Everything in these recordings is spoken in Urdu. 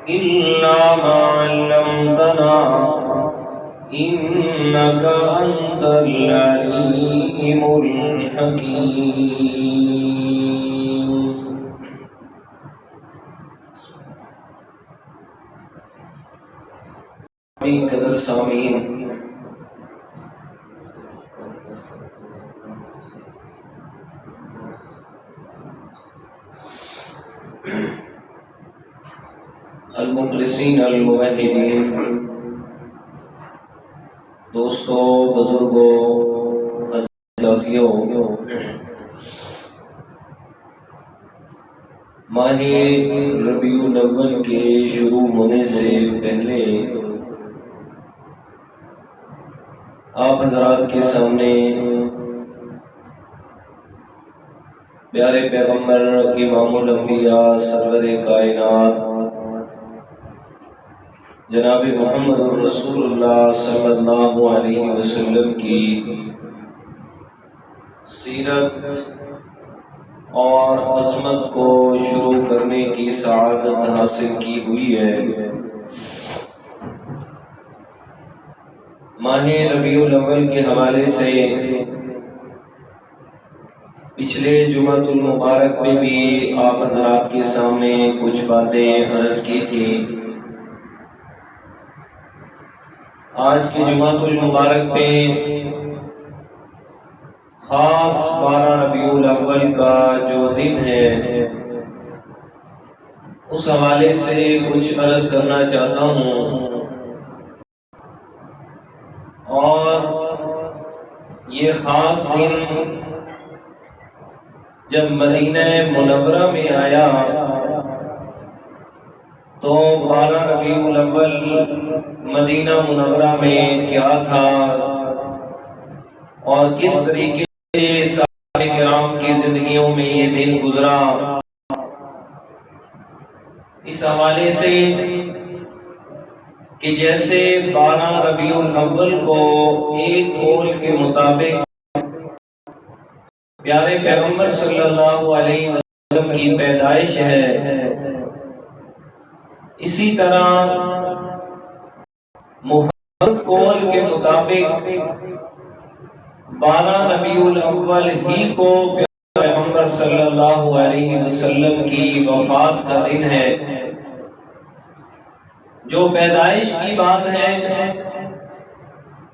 إلا ما علمتنا إنك أنت العليم الحكيم. قدر سامعین، المخلصین الموحدین، دوستوں، بزرگوں، ساتھیوں، ماہ ربیع الاول کے شروع ہونے سے پہلے آپ حضرات کے سامنے پیارے پیغمبر امام الانبیاء سرور کائنات جناب محمد رسول اللہ صلی اللہ علیہ وسلم کی سیرت اور عظمت کو شروع کرنے کی سعادت حاصل کی ہوئی ہے۔ ماہ ربیع الاول کے حوالے سے پچھلے جمعۃ المبارک میں بھی آپ حضرات کے سامنے کچھ باتیں عرض کی تھی۔ آج کی جمعۃ المبارک میں خاص 12 ربیع الاول کا جو دن ہے اس حوالے سے کچھ عرض کرنا چاہتا ہوں، اور یہ خاص دن جب مدینہ منورہ میں آیا تو 12 ربیع الاول مدینہ منورہ میں کیا تھا اور کس طریقے سے صحابہ کرام کی زندگیوں میں یہ دن گزرا، اس حوالے سے کہ جیسے 12 ربیع الاول کو ایک قول کے مطابق پیارے پیغمبر صلی اللہ علیہ وسلم کی پیدائش ہے، اسی طرح محرم قول کے مطابق 12 ربیع الاول ہی کو پیغمبر صلی اللہ علیہ وسلم کی وفات کا دن ہے۔ جو پیدائش کی بات ہے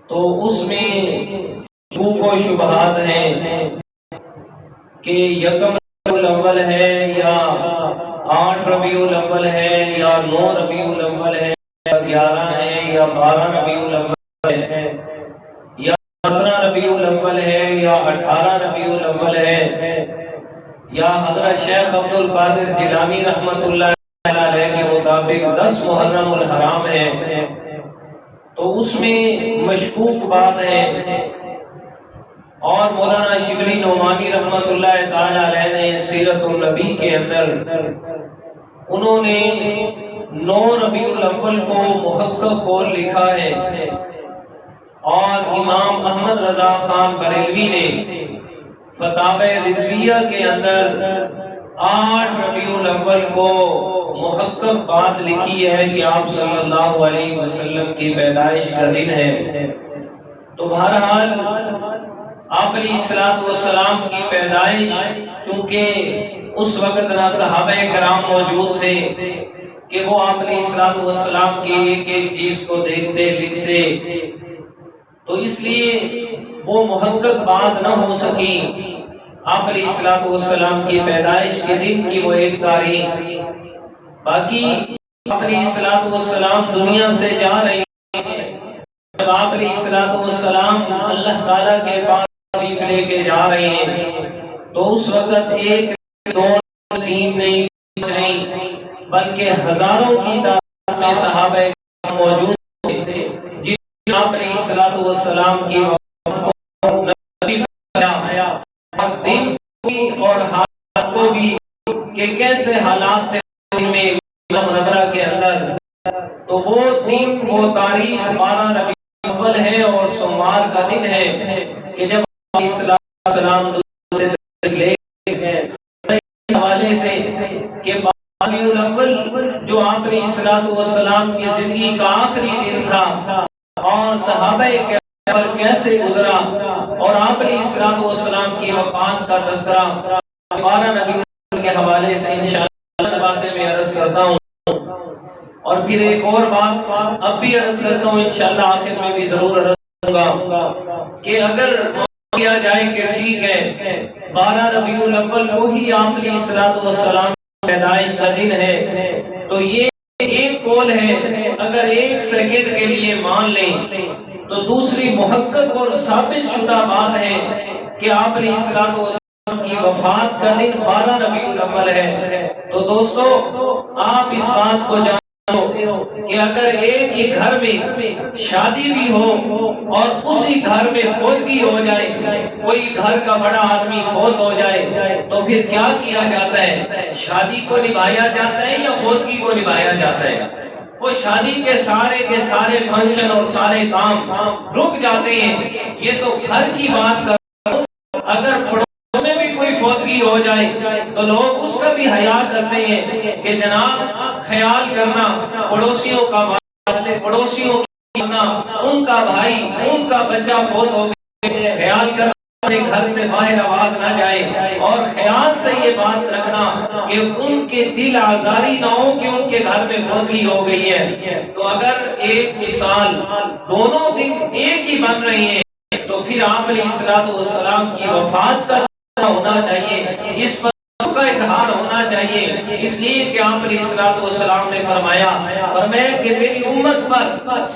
تو اس میں شکوک و شبہات ہیں کہ یکم ربیع الاول ہے یا 8 ربیع الاول ہے یا 9 ربیع الاول ہے یا 11 ہے یا 12 ربیع الاول ہے یا 17 ربیع الاول ہے یا 18 ربیع الاول ہے یا حضرت شیخ عبد القادر جیلانی رحمۃ اللہ علیہ کے مطابق 10 محرم الحرام ہے، تو اس میں مشکوک بات ہے۔ اور مولانا شبلی نعمانی رحمۃ اللہ تعالی علیہ نے سیرت النبی کے اندر انہوں نے 9 ربیع الاول کو محقق قول لکھا ہے، اور امام احمد رضا خان بریلوی نے فتاوی رضویہ کے اندر 8 ربیع الاول کو محقق بات لکھی ہے کہ آپ صلی اللہ علیہ وسلم کی پیدائش کا دن ہے۔ تو بہرحال آپ علیہ السلام کی پیدائش، چونکہ اس وقت نہ صحابہ کرام موجود تھے کہ وہ آپ علیہ السلام کی ایک ایک چیز کو دیکھتے لکھتے، تو اس لیے وہ محقق بات نہ ہو سکی۔ آپ علیہ السلام کی پیدائش کے دن کی وہ ایک تاریخ، باقی آپ علیہ السلام دنیا سے جا رہے ہیں۔ جب آپ علیہ السلام اللہ تعالیٰ کے پاس لے کے جا رہے ہیں تو اس وقت 1 2 3 نہیں بلکہ ہزاروں کی تعداد میں صحابہ موجود تھے جن آپ علیہ السلام کی وفات کو نبی فرمایا، اور دن اور حالات کو بھی کہ کیسے حالات تھے میں منورہ کے اندر، تو وہ دن وہ تاریخ 12 ربیع الاول ہے اور سوموار کا دن ہے کہ جب السلام لے حوالے سے کہ ربیع الاول جو آپ آپ علیہ الصلوۃ والسلام کی زندگی کا آخری دن تھا اور صحابہ کے پر کیسے گزرا، اور آپ علیہ الصلوۃ والسلام کی وفات کا تذکرہ 12 نبی کے حوالے سے انشاءاللہ باتیں میں عرض کرتا ہوں، اور پھر ایک اور بات اب بھی عرض کرتا ہوں، انشاءاللہ آخر میں بھی ضرور عرض کروں گا کہ اگر کیا جائے کہ ٹھیک ہے 12 ربیع الاول کو ہی آپ علیہ الصلوۃ والسلام کی پیدائش کا دن ہے، تو یہ ایک قول ہے، اگر ایک سیکنڈ کے لیے مان لیں تو دوسری محقق اور ثابت شدہ بات ہے کہ آپ علیہ الصلوۃ والسلام کی وفات کا دن 12 ربیع الاول ہے۔ تو دوستو آپ اس بات کو جانو کہ اگر ایک ہی گھر میں شادی بھی ہو اور اسی گھر میں فوتگی ہو جائے، کوئی گھر کا بڑا آدمی فوت ہو جائے، تو پھر کیا کیا جاتا ہے؟ شادی کو نبھایا جاتا ہے یا فوتگی کو نبھایا جاتا ہے؟ وہ شادی کے سارے فنکشن اور سارے کام رک جاتے ہیں۔ یہ تو گھر کی بات کر، اگر پڑوس میں بھی کوئی فوتگی ہو جائے تو لوگ اس کا بھی حیا کرتے ہیں کہ جناب خیال کرنا پڑوسیوں کا بھائی، پڑوسیوں کی ان کا بھائی، ان کا بچہ فوت ہو گیا، خیال کرنا اپنے گھر سے باہر آواز نہ جائے، اور خیال سے یہ بات رکھنا کہ ان کے دل آزاری نہ ہو کہ ان کے گھر میں فوتگی ہو گئی ہے۔ تو اگر ایک مثال دونوں دن ایک ہی بن رہی ہیں تو پھر آپ علیہ الصلوۃ والسلام کی وفات کا ہونا چاہیے، اس پر کا اظہار ہونا چاہیے، اس لیے کہ آپ علیہ الصلوۃ والسلام نے فرمایا کہ میری امت پر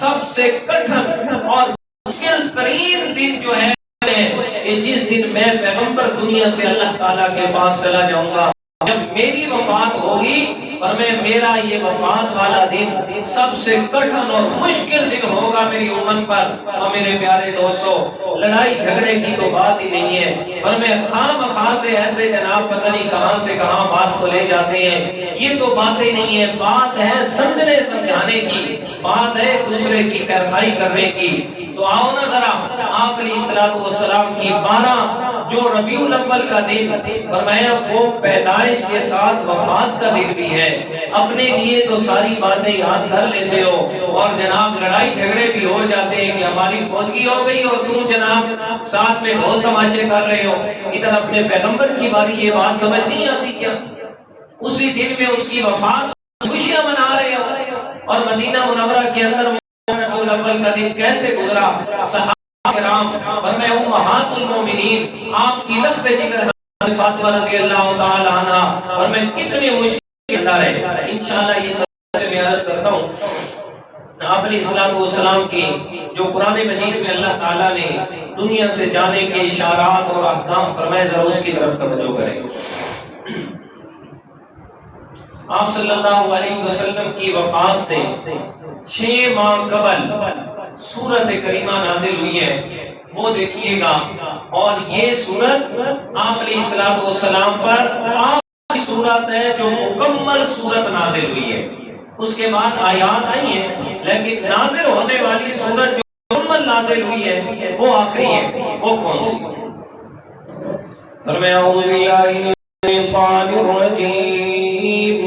سب سے کٹھن اور مشکل ترین دن جو ہے کہ جس دن میں پیغمبر دنیا سے اللہ تعالیٰ کے پاس چلا جاؤں گا، جب میری وفات ہوگی، اور میرا یہ وفات والا دن سب سے کٹھن اور مشکل دن ہوگا میری امت پر۔ اور میرے پیارے دوستو لڑائی جھگڑے کی تو بات ہی نہیں ہے، اور میں خواہ سے ایسے جناب پتہ نہیں کہاں سے کہاں بات کو لے جاتے ہیں، یہ تو باتیں نہیں ہے، بات ہے سمجھنے سمجھانے کی، بات ہے دوسرے کی خیرخواہی کرنے کی۔ تو آؤ نا ذرا آپ علیہ الصلوۃ والسلام کی 12 جو ربیع الاول کا دن فرمایا وہ پیدائش کے ساتھ وفات کا دن بھی ہے، اپنے لیے تو ساری باتیں یاد کر لیتے ہو، اور جناب لڑائی جھگڑے بھی ہو جاتے ہیں کہ ہماری فوتگی ہو گئی اور تم جناب ساتھ میں ڈھول تماشے کر رہے ہو، ادھر اپنے پیغمبر کی باری یہ بات سمجھ نہیں آتی کیا؟ اسی دن میں اس کی وفات خوشیاں منا رہے ہو، اور مدینہ منورہ کے اندر ربیع الاول کا دن کیسے گزرا؟ صحابہ کرام فرمایا امہات المومنین آپ کی لخت جگر فاطمہ رضی اللہ تعالی عنہ، اور میں کتنے مشکل اندر ہے، انشاءاللہ یہ تفصیل میں عرض کرتا ہوں۔ آپ علیہ الصلوۃ والسلام کی جو قرآن مجید میں اللہ تعالیٰ نے دنیا سے جانے کے اشارات اور احکام فرمائے، ذرا اس کی طرف توجہ کریں۔ آپ صلی اللہ علیہ وسلم کی وفات سے 6 ماہ قبل سورت کریمہ نازل ہوئی ہے، وہ دیکھیے گا، اور یہ سورت آپ علیہ الصلوۃ والسلام پر آخری سورت ہے جو مکمل سورت نازل ہوئی ہے، اس کے بعد آیات آئی ہیں، لیکن نازل ہونے والی سورت جو مکمل نازل ہوئی ہے وہ آخری ہے، وہ کون سی؟ فرمایا اعوذ باللہ من الشیطان الرجیم،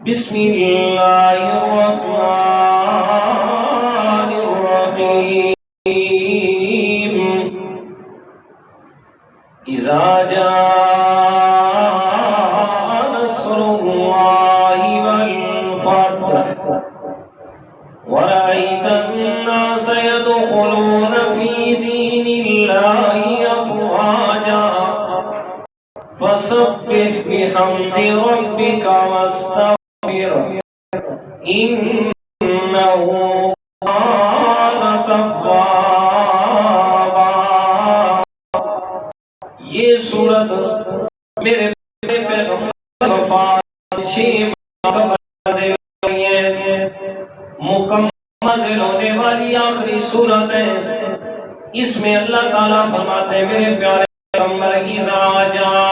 بسم اللہ الرحمن الرحیم، اذا جاء نصر اللہ والفتح ورأيت الناس يدخلون في دين الله أفواجا فسبح بحمد ربك واستغفره إنه كان توابا۔ یہ سورت میرے پیغمبر وفات 6 ماہ قبل مکمل ہونے والی آخری سورت ہے، اس میں اللہ تعالیٰ فرماتے ہیں میرے پیارے پیغمبر اذا جاء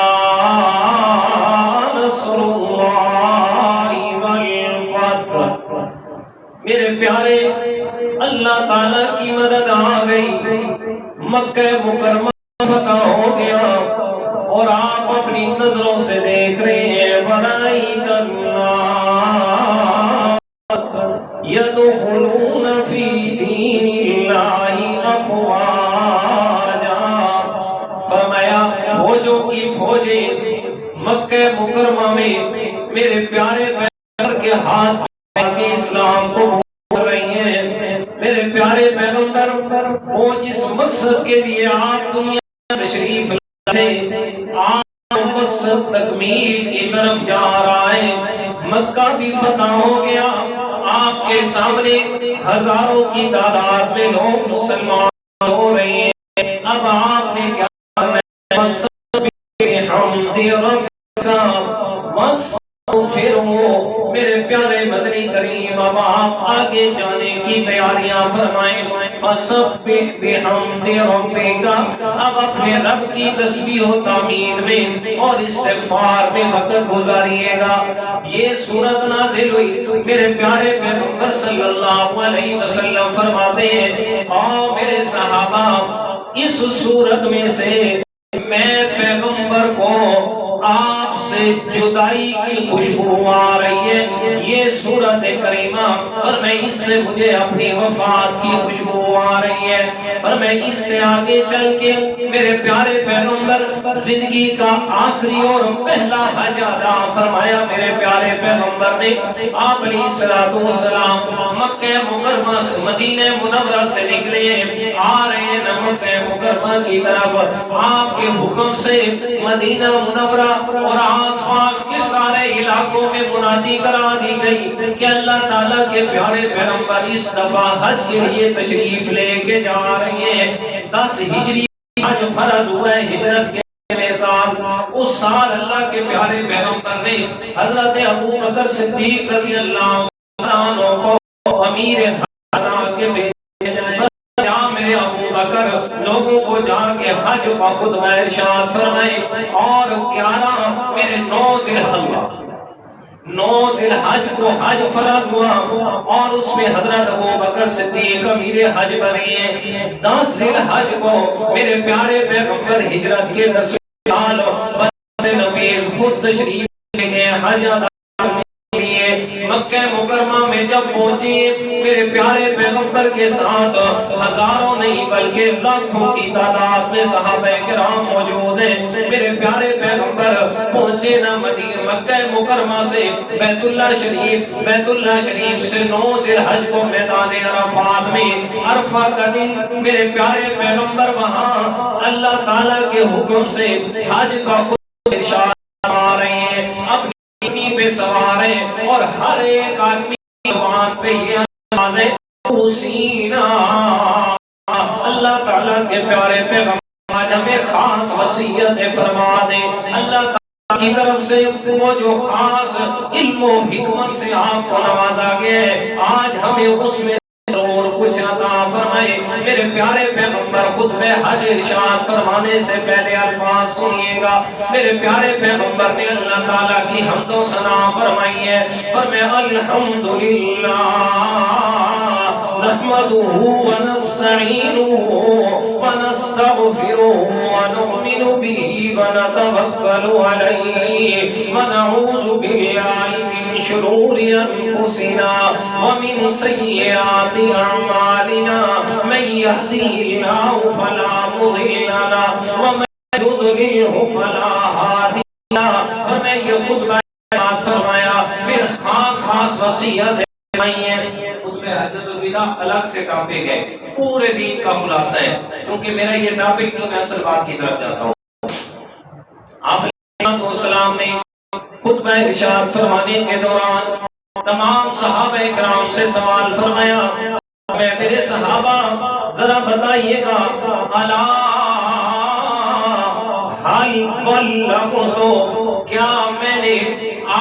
نصر اللہ والفتح، میرے پیارے اللہ تعالیٰ کی مدد آ گئی، مکہ مکرمہ فتح ہو گیا، اور آپ اپنی نظروں سے دیکھ رہے ہیں ورأيت الناس يدخلون في دين الله افواجا. فرمایا فوجوں کی فوجیں مکہ مکرمہ میں میرے پیارے پیغمبر کے ہاتھ کے اسلام کو بول رہی ہیں. میرے پیارے پیغمبر وہ جس مقصد کے لیے آپ دنیا میں تشریف لائے، آپ مقصد تکمیل کی طرف جا رہا ہے. مکہ بھی فتح ہو گیا، آپ کے سامنے ہزاروں کی تعداد میں لوگ مسلمان ہو رہے ہیں. اب آپ نے کیا کرنا ہے؟ میرے پیارے مدنی کریم اب آپ آگے جانے کی تیاریاں فرمائیں. فَسَبِّحْ بِحَمْدِ رَبِّكَ. اب اپنے رب کی تسبیح و تعمید میں اور استغفار میں وقت گزاریے گا. یہ سورت نازل ہوئی، میرے پیارے پیغمبر صلی اللہ علیہ وسلم فرماتے ہیں اور میرے صحابہ اس سورت میں سے میں پیغمبر کو آپ سے جدائی کی خوشبو آ رہی ہے. یہ سورت کریمہ پر میں اس سے مجھے اپنی وفات کی خوشبو آ رہی ہے. پر میں اس سے آگے چل کے میرے پیارے پیغمبر زندگی کا آخری اور پہلا حج ادا فرمایا. میرے پیارے پیغمبر نے آپ علیہ الصلوۃ والسلام مکہ مکرمہ سے مدینہ منورہ سے نکلے آ رہے ہیں مکہ مکرمہ کی طرف. آپ کے حکم سے مدینہ منورہ اور آس پاس کے سارے علاقوں میں منادی کرا دی گئی کہ اللہ تعالیٰ کے پیارے پیغمبر اس دفعہ حج کے لیے تشریف لے کے جا رہے ہیں. 10 ہجری حج فرض ہوا ہے ہجرت کے ساتھ. اس سال اللہ کے پیارے پیغمبر نے حضرت ابو بکر صدیق رضی اللہ عنہ کو امیر بنا کے بھیجا. میرے ابو بکر لوگوں کو جا کے حج کا خطبہ ارشاد فرمائے اور 11 میرے 9 ذی الحج کو حج فرض ہوا اور اس میں حضرت ابو بکر صدیق امیر حج بنے ہیں. 10 ذی الحج کو میرے پیارے پیغمبر ہجرت کے 10 سال نفیس خود تشریف لے گئے حج ادا کرنے کے لیے. مکہ مکرمہ میں جب پہنچے میرے پیارے پیغمبر کے ساتھ ہزاروں نہیں بلکہ لاکھوں کی تعداد میں صحابہ کرام موجود ہیں. میرے پیارے پیغمبر پہنچے نہ مدینہ مکہ مکرمہ سے بیت اللہ شریف سے 9 ذی الحج کو میدان عرفات میں عرفہ کا دن میرے پیارے پیغمبر وہاں اللہ تعالیٰ کے حکم سے حج کا خطبہ ارشاد فرما رہے ہیں. اپنی پہ سوار ہیں اور ہر ایک آدمی زبان پہ یہ الفاظ ہے حسینہ. اللہ تعالیٰ کے پیارے پیغمبر آج ہمیں خاص وصیت فرما دے. اللہ تعالیٰ کی طرف سے وہ جو خاص علم و حکمت سے آپ کو نوازا گیا ہے آج ہمیں اس میں ضرور کچھ عطا فرمائے. میرے پیارے پیغمبر خطبہ حج ارشاد فرمانے سے پہلے الفاظ سنیے گا. میرے پیارے پیغمبر نے اللہ تعالیٰ کی حمد و ثنا فرمائی ہے. فرمایا الحمدللہ نحمده ونستعینه ونستغفره ونؤمن به ونتوکل علیہ ونعوذ باللہ من شرور انفسنا ومن سیئات اعمالنا من يهده الله فلا مضل له ومن يضلله فلا هادي له. ہمیں یہ خطبہ فرمایا میرے خاص وصیت ہے. خطبہ حجۃ الوداع الگ سے ٹاپک ہے، پورے دین کا خلاصہ ہے. کیونکہ میرا یہ ٹاپک نہیں، میں اصل بات کی طرف جاتا ہوں. آپ علیہ السلام نے خطبہ ارشاد فرمانے کے دوران تمام صحابہ کرام سے سوال فرمایا. میں میرے صحابہ ذرا بتائیے گا الا حل بلغت، کیا میں نے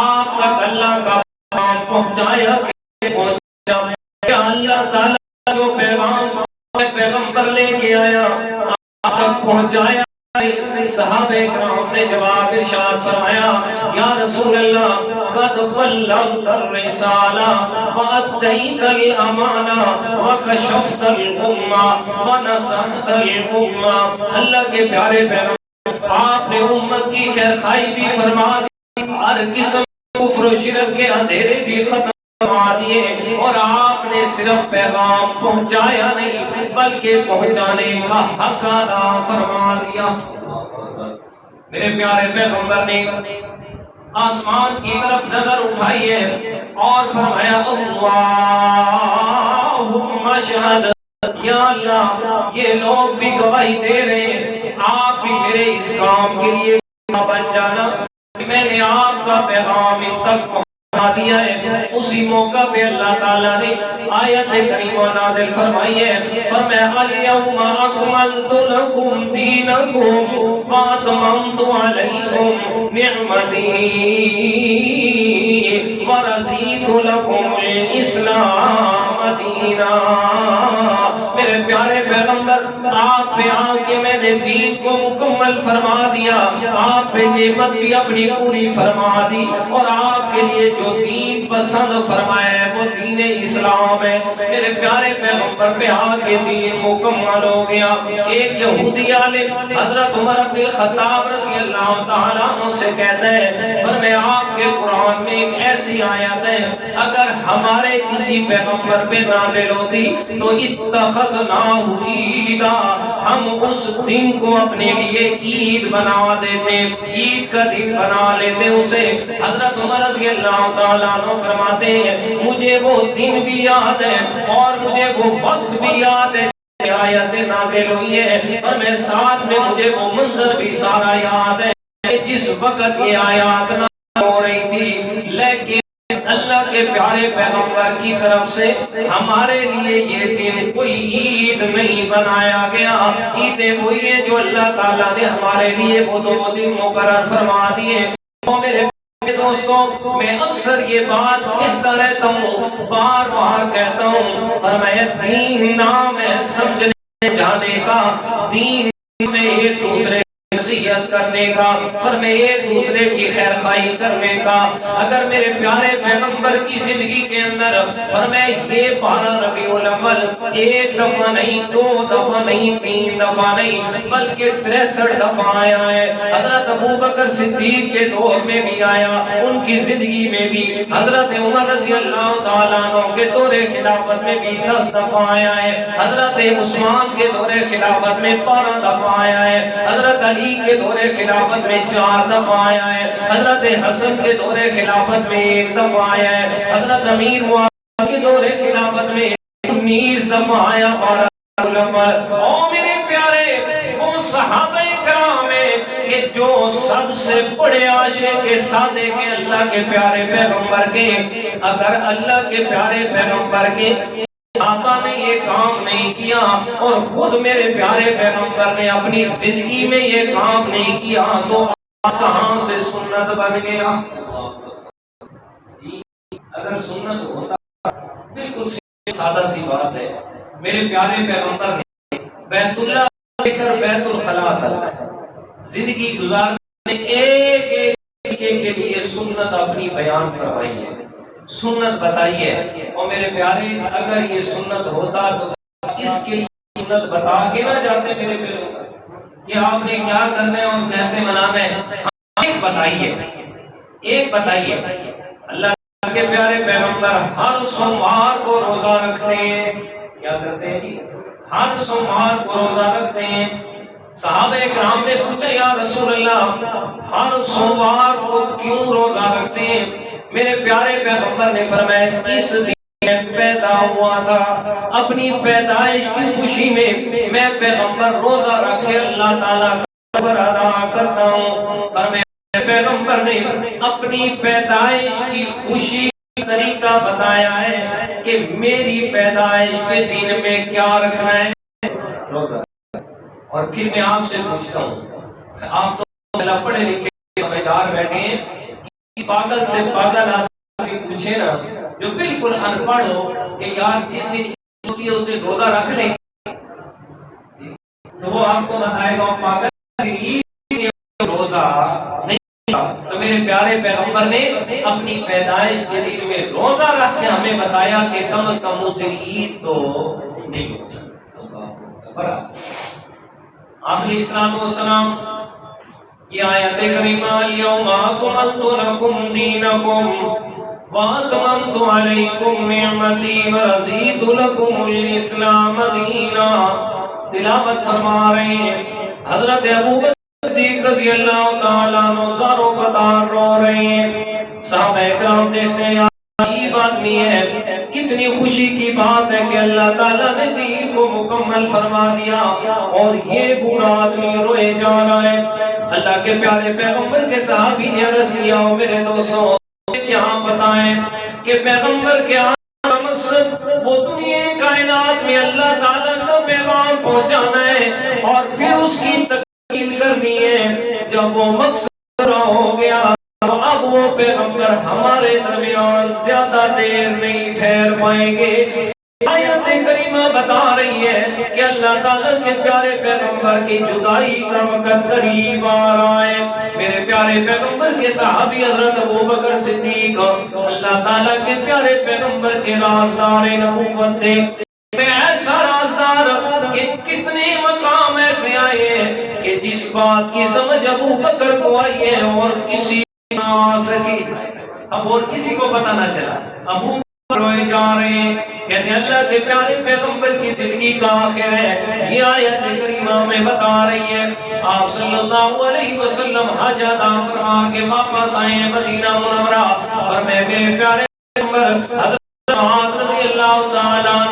آپ تک اللہ کا پیغام پہنچایا کہ پہنچا؟ کیا اللہ تعالیٰ جو پیغمبر لے کے آیا آپ تک پہنچایا؟ صحابہ کرام نے جواب ارشاد فرمایا یا رسول اللہ قد بلغت الرسالہ وأديت الامانہ وكشفت الامہ ونصحت الامہ. اللہ کے پیارے پیغمبر آپ نے امت کی خیرخواہی بھی فرما دی، ہر قسم کفر و شرک کے اندھیرے بھی ختم فرما دیے اور آپ صرف پیغام پہنچایا نہیں بلکہ پہنچانے کا حق ادا فرما دیا۔ میرے پیارے پیغمبر نے آسمان کی طرف نظر اٹھائی ہے اور فرمایا اللہم اشہد، یا اللہ یہ لوگ بھی گواہی دے رہے ہیں آپ بھی میرے اس کام کے لیے بن جانا، میں نے آپ کا پیغام ان تک پہنچا دیا ہے۔ اسی موقع پہ اللہ تعالیٰ نے آیت کریمہ نازل فرمائی ہے، فرمایا الیوم اکملت لکم دینکم واتممت علیکم نعمتی ورضیت لکم الاسلام دینا۔ میرے پیارے پیغمبر آپ پہ آ کے میں نے دین کو مکمل فرما دیا، آپ پہ نعمت بھی اپنی پوری فرما دی، اور آپ کے لیے جو دین پسند فرمایا ہے وہ دین اسلام ہے۔ میرے پیارے پیغمبر پہ آ کے دین مکمل ہو گیا۔ ایک یہودی عالم حضرت عمر بن الخطاب رضی اللہ تعالیٰ عنہ سے کہتا ہے، پر میں آپ کے قرآن میں ایک ایسی آیت ہے اگر ہمارے کسی پیغمبر پہ نازل ہوتی تو اتخذناہ عیدا، ہم اس دن کو اپنے لیے عید بنا دیتے، عید کا دن بنا لیتے اسے۔ حضرت عمر رضی اللہ تعالیٰ عنہ فرماتے ہیں مجھے وہ دن بھی یاد ہے اور مجھے وہ وقت بھی یاد ہے آیت نازل ہوئی ہے، اور میں ساتھ میں مجھے وہ منظر بھی سارا یاد ہے جس وقت یہ آیات نازل ہو رہی تھی، لیکن اللہ کے پیارے پیغمبر کی طرف سے ہمارے لیے یہ دن کوئی عید نہیں بنایا گیا۔ عیدیں وہی ہے جو اللہ تعالیٰ نے ہمارے لیے وہ دو دن مقرر فرما دیے۔ تو میرے دوستوں میں اکثر یہ بات کہتا رہتا ہوں، بار بار کہتا ہوں، فرمایا دین نام ہے سمجھنے جانے کا، دین میں ایک دوسرے نصیحت کرنے کا، فرمے ایک دوسرے کی خیر خواہی کرنے کا۔ اگر میرے پیارے پیغمبر کی زندگی کے اندر فرمے یہ 12 ربیع الاول ایک دفعہ نہیں، 2 دفعہ نہیں، 3 دفعہ نہیں، بلکہ 63 دفعہ آیا ہے۔ حضرت ابوبکر صدیق کے دور میں بھی آیا، ان کی زندگی میں بھی، حضرت عمر رضی اللہ تعالیٰ عنہ کے دور خلافت میں بھی 10 دفعہ آیا ہے، حضرت عثمان کے دور خلافت میں 12 دفعہ آیا ہے، حضرت علی کے دور خلافت میں 4 دفعہ آیا ہے، حضرت حسن کے دور خلافت میں 1 دفعہ آیا ہے، حضرت امیر معاویہ کے دور خلافت میں 19 دفعہ آیا۔ اور میرے پیارے وہ صحابہ کرام ہیں کہ جو سب سے بڑے عاشق سادے کے اللہ کے پیارے پیغمبر کے، اگر اللہ کے پیارے پیغمبر کے صحابہ نے یہ کام نہیں کیا اور خود میرے پیارے پیغمبر نے اپنی زندگی میں یہ کام نہیں کیا تو کہاں سے سنت بن گیا؟ اگر سنت ہوتا بالکل سادہ سی بات ہے، میرے پیارے پیغمبر نے بیت اللہ سے کر بیت الخلا تک زندگی گزارنے ایک ایک کے لیے سنت اپنی بیان فرمائی ہے، سنت بتائی ہے۔ اور میرے پیارے اگر یہ سنت ہوتا تو اس کے لیے سنت بتا کے نہ جاتے میرے پیغمبر کہ آپ نے کیا کرنا ہے اور کیسے منانا ہے، ایک بتائیے، ایک بتائیے۔ اللہ کے پیارے پیغمبر ہر سوموار کو روزہ رکھتے ہیں، کیا کرتے ہیں؟ ہر سوموار کو روزہ رکھتے ہیں۔ صحابہ کرام نے پوچھا یا رسول اللہ ہر سوموار کو کیوں روزہ رکھتے ہیں؟ میرے پیارے پیغمبر نے فرمایا اس دن میں پیدا ہوا تھا، اپنی پیدائش کی خوشی میں میں پیغمبر روزہ رکھ کے اللہ تعالیٰ کا شکر ادا کرتا ہوں۔ فرمایا پیغمبر نے اپنی پیدائش کی خوشی کا طریقہ بتایا ہے کہ میری پیدائش کے دن میں کیا رکھنا ہے، روزہ۔ اور پھر میں آپ سے پوچھتا ہوں، آپ تو پڑھے لکھے سمجھدار بیٹھے ہیں، پاگل سے پاگل آدمی پوچھے نا جو بالکل ان پڑھ ہو کہ یار جس دن ہوتی ہے اس دن روزہ رکھ لیں، تو وہ آپ کو بتائے گا پاگل روزہ نہیں۔ تو میرے پیارے پیغمبر نے اپنی پیدائش کے دن میں روزہ رکھ کے ہمیں بتایا کہ کم از کم اس دن عید تو نہیں ہو سکتا۔ آپ علیہ السلام والسلام یہ آیت کریمہ الیوم اکملت لکم دینکم وَأَتْمَمْتُ عَلَيْكُمْ نِعْمَتِي وَرَضِيتُ لَكُمُ الْإِسْلَامَ دِينًا۔ تلاوت فرما رہے ہیں حضرت ابوبکر صدیق رضی اللہ تعالیٰ عنہ زارو قطار رو رہے ہیں۔ صحابہ کرام دیکھتے ہیں عجیب آدمی ہے، کتنی خوشی کی بات ہے کہ اللہ تعالیٰ نے دین کو مکمل فرما دیا اور یہ بوڑھا آدمی روئے جا رہا ہے۔ اللہ کے پیارے پیغمبر کے صحابی نے عرض کیا، میرے دوستوں کیا بتائیں کہ پیغمبر کے آنے کا مقصد وہ دنیا کائنات میں اللہ تعالیٰ کا پیغام پہنچانا ہے اور پھر اس کی تکمیل کرنی ہے۔ جب وہ مقصد پورا ہو گیا تو اب وہ پیغمبر ہمارے درمیان زیادہ دیر نہیں ٹھہر پائیں گے۔ آیت کریمہ بتا رہی ہے کہ اللہ تعالیٰ کے پیارے پیغمبر کی جدائی کا وقت قریب آ رہا ہے۔ میرے پیارے پیغمبر کے صحابی حضرت ابوبکر صدیق اللہ تعالیٰ کے پیارے پیغمبر کے رازدار نبوت تھے۔ ایسا رازدار کہ کتنے مقام ایسے آئے ہیں کہ جس بات کی سمجھ ابوبکر کو آئی ہے اور کسی نہ آ سکی، اب اور کسی کو پتہ نہ چلا۔ ابو روئے جا رہے ہیں، کہتے ہیں اللہ کے پیارے پیغمبر کی زندگی کا آخر ہے۔ یہ آیت کریمہ میں بتا رہی ہے آپ صلی اللہ علیہ وسلم حج ادا فرما کے واپس آئے مدینہ منورہ اور میں میرے پیارے پیغمبر حضرت معاذ رضی اللہ تعالیٰ عنہ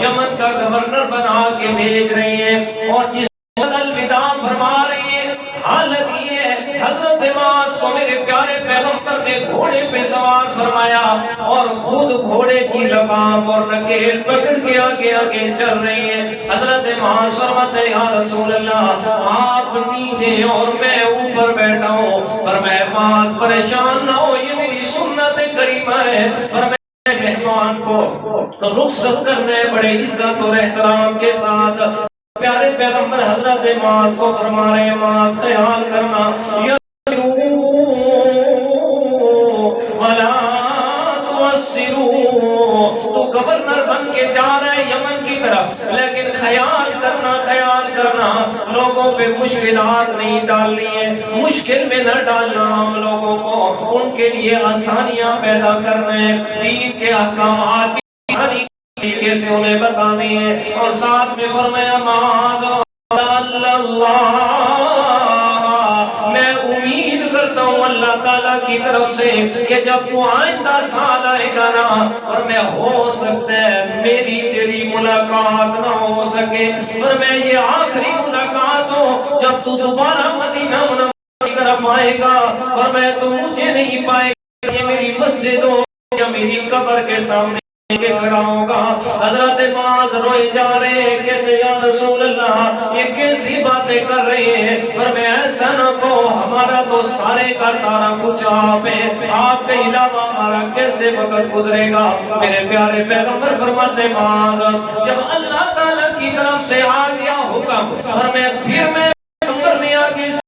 یمن کا گورنر بنا کے بھیج رہے ہیں اور جس الوداع فرما رہے ہیں، حالت یہ ہے حضرت معاذ کو میرے پیارے پیغمبر نے گھوڑے پہ سوار فرمایا اور خود گھوڑے کی لگام اور نکیل پکڑ کے آگے آگے چل رہی ہے۔ حضرت معاذ فرماتے ہیں یا رسول اللہ آپ نیچے اور میں اوپر بیٹھا ہوں۔ فرمایا معاذ پریشان نہ ہو، یہ میری سنت کریمہ ہے۔ فرمایا مہمان کو رخصت کرنے بڑے عزت اور احترام کے ساتھ پیارے پیغمبر حضرت معاذ کو فرما رہے ہیں معاذ خیال کرنا وَلَا تُوَسِّرُوا، تو گورنر بن کے جا رہے ہیں یمن کی طرف، لیکن خیال کرنا لوگوں پہ مشکلات نہیں ڈالنی ہے، مشکل میں نہ ڈالنا ہم لوگوں کو، ان کے لیے آسانیاں پیدا کرنا ہے، دین کے احکامات طریقے سے انہیں بتانے ہیں۔ اور ساتھ میں فرمایا معاذ اللہ، میں امید کرتا ہوں اللہ تعالیٰ کی طرف سے کہ جب تو آئندہ سال آئے گا نا اور میں ہو سکتا ہے میری تیری ملاقات نہ ہو سکے، اور میں یہ آخری ملاقات ہو جب تو دوبارہ مدینہ منورہ کی طرف آئے گا اور میں تو مجھے نہیں پائے گا، یہ میری مسجد ہو یا میری قبر کے سامنے کے کھڑا ہوگا۔ حضرت معاذ روئے جا رہے ہیں، کہتے یا رسول اللہ یہ کیسی باتیں کر رہے ہیں، پر میں ایسا نہ کہو ہمارا تو سارے کا سارا کچھ آپ ہے، آپ کے علاوہ ہمارا کیسے وقت گزرے گا۔ میرے پیارے پیغمبر فرماتے معاذ جب اللہ تعالیٰ کی طرف سے آ گیا حکم اور میں پھر میں پیغمبر نے آگے سے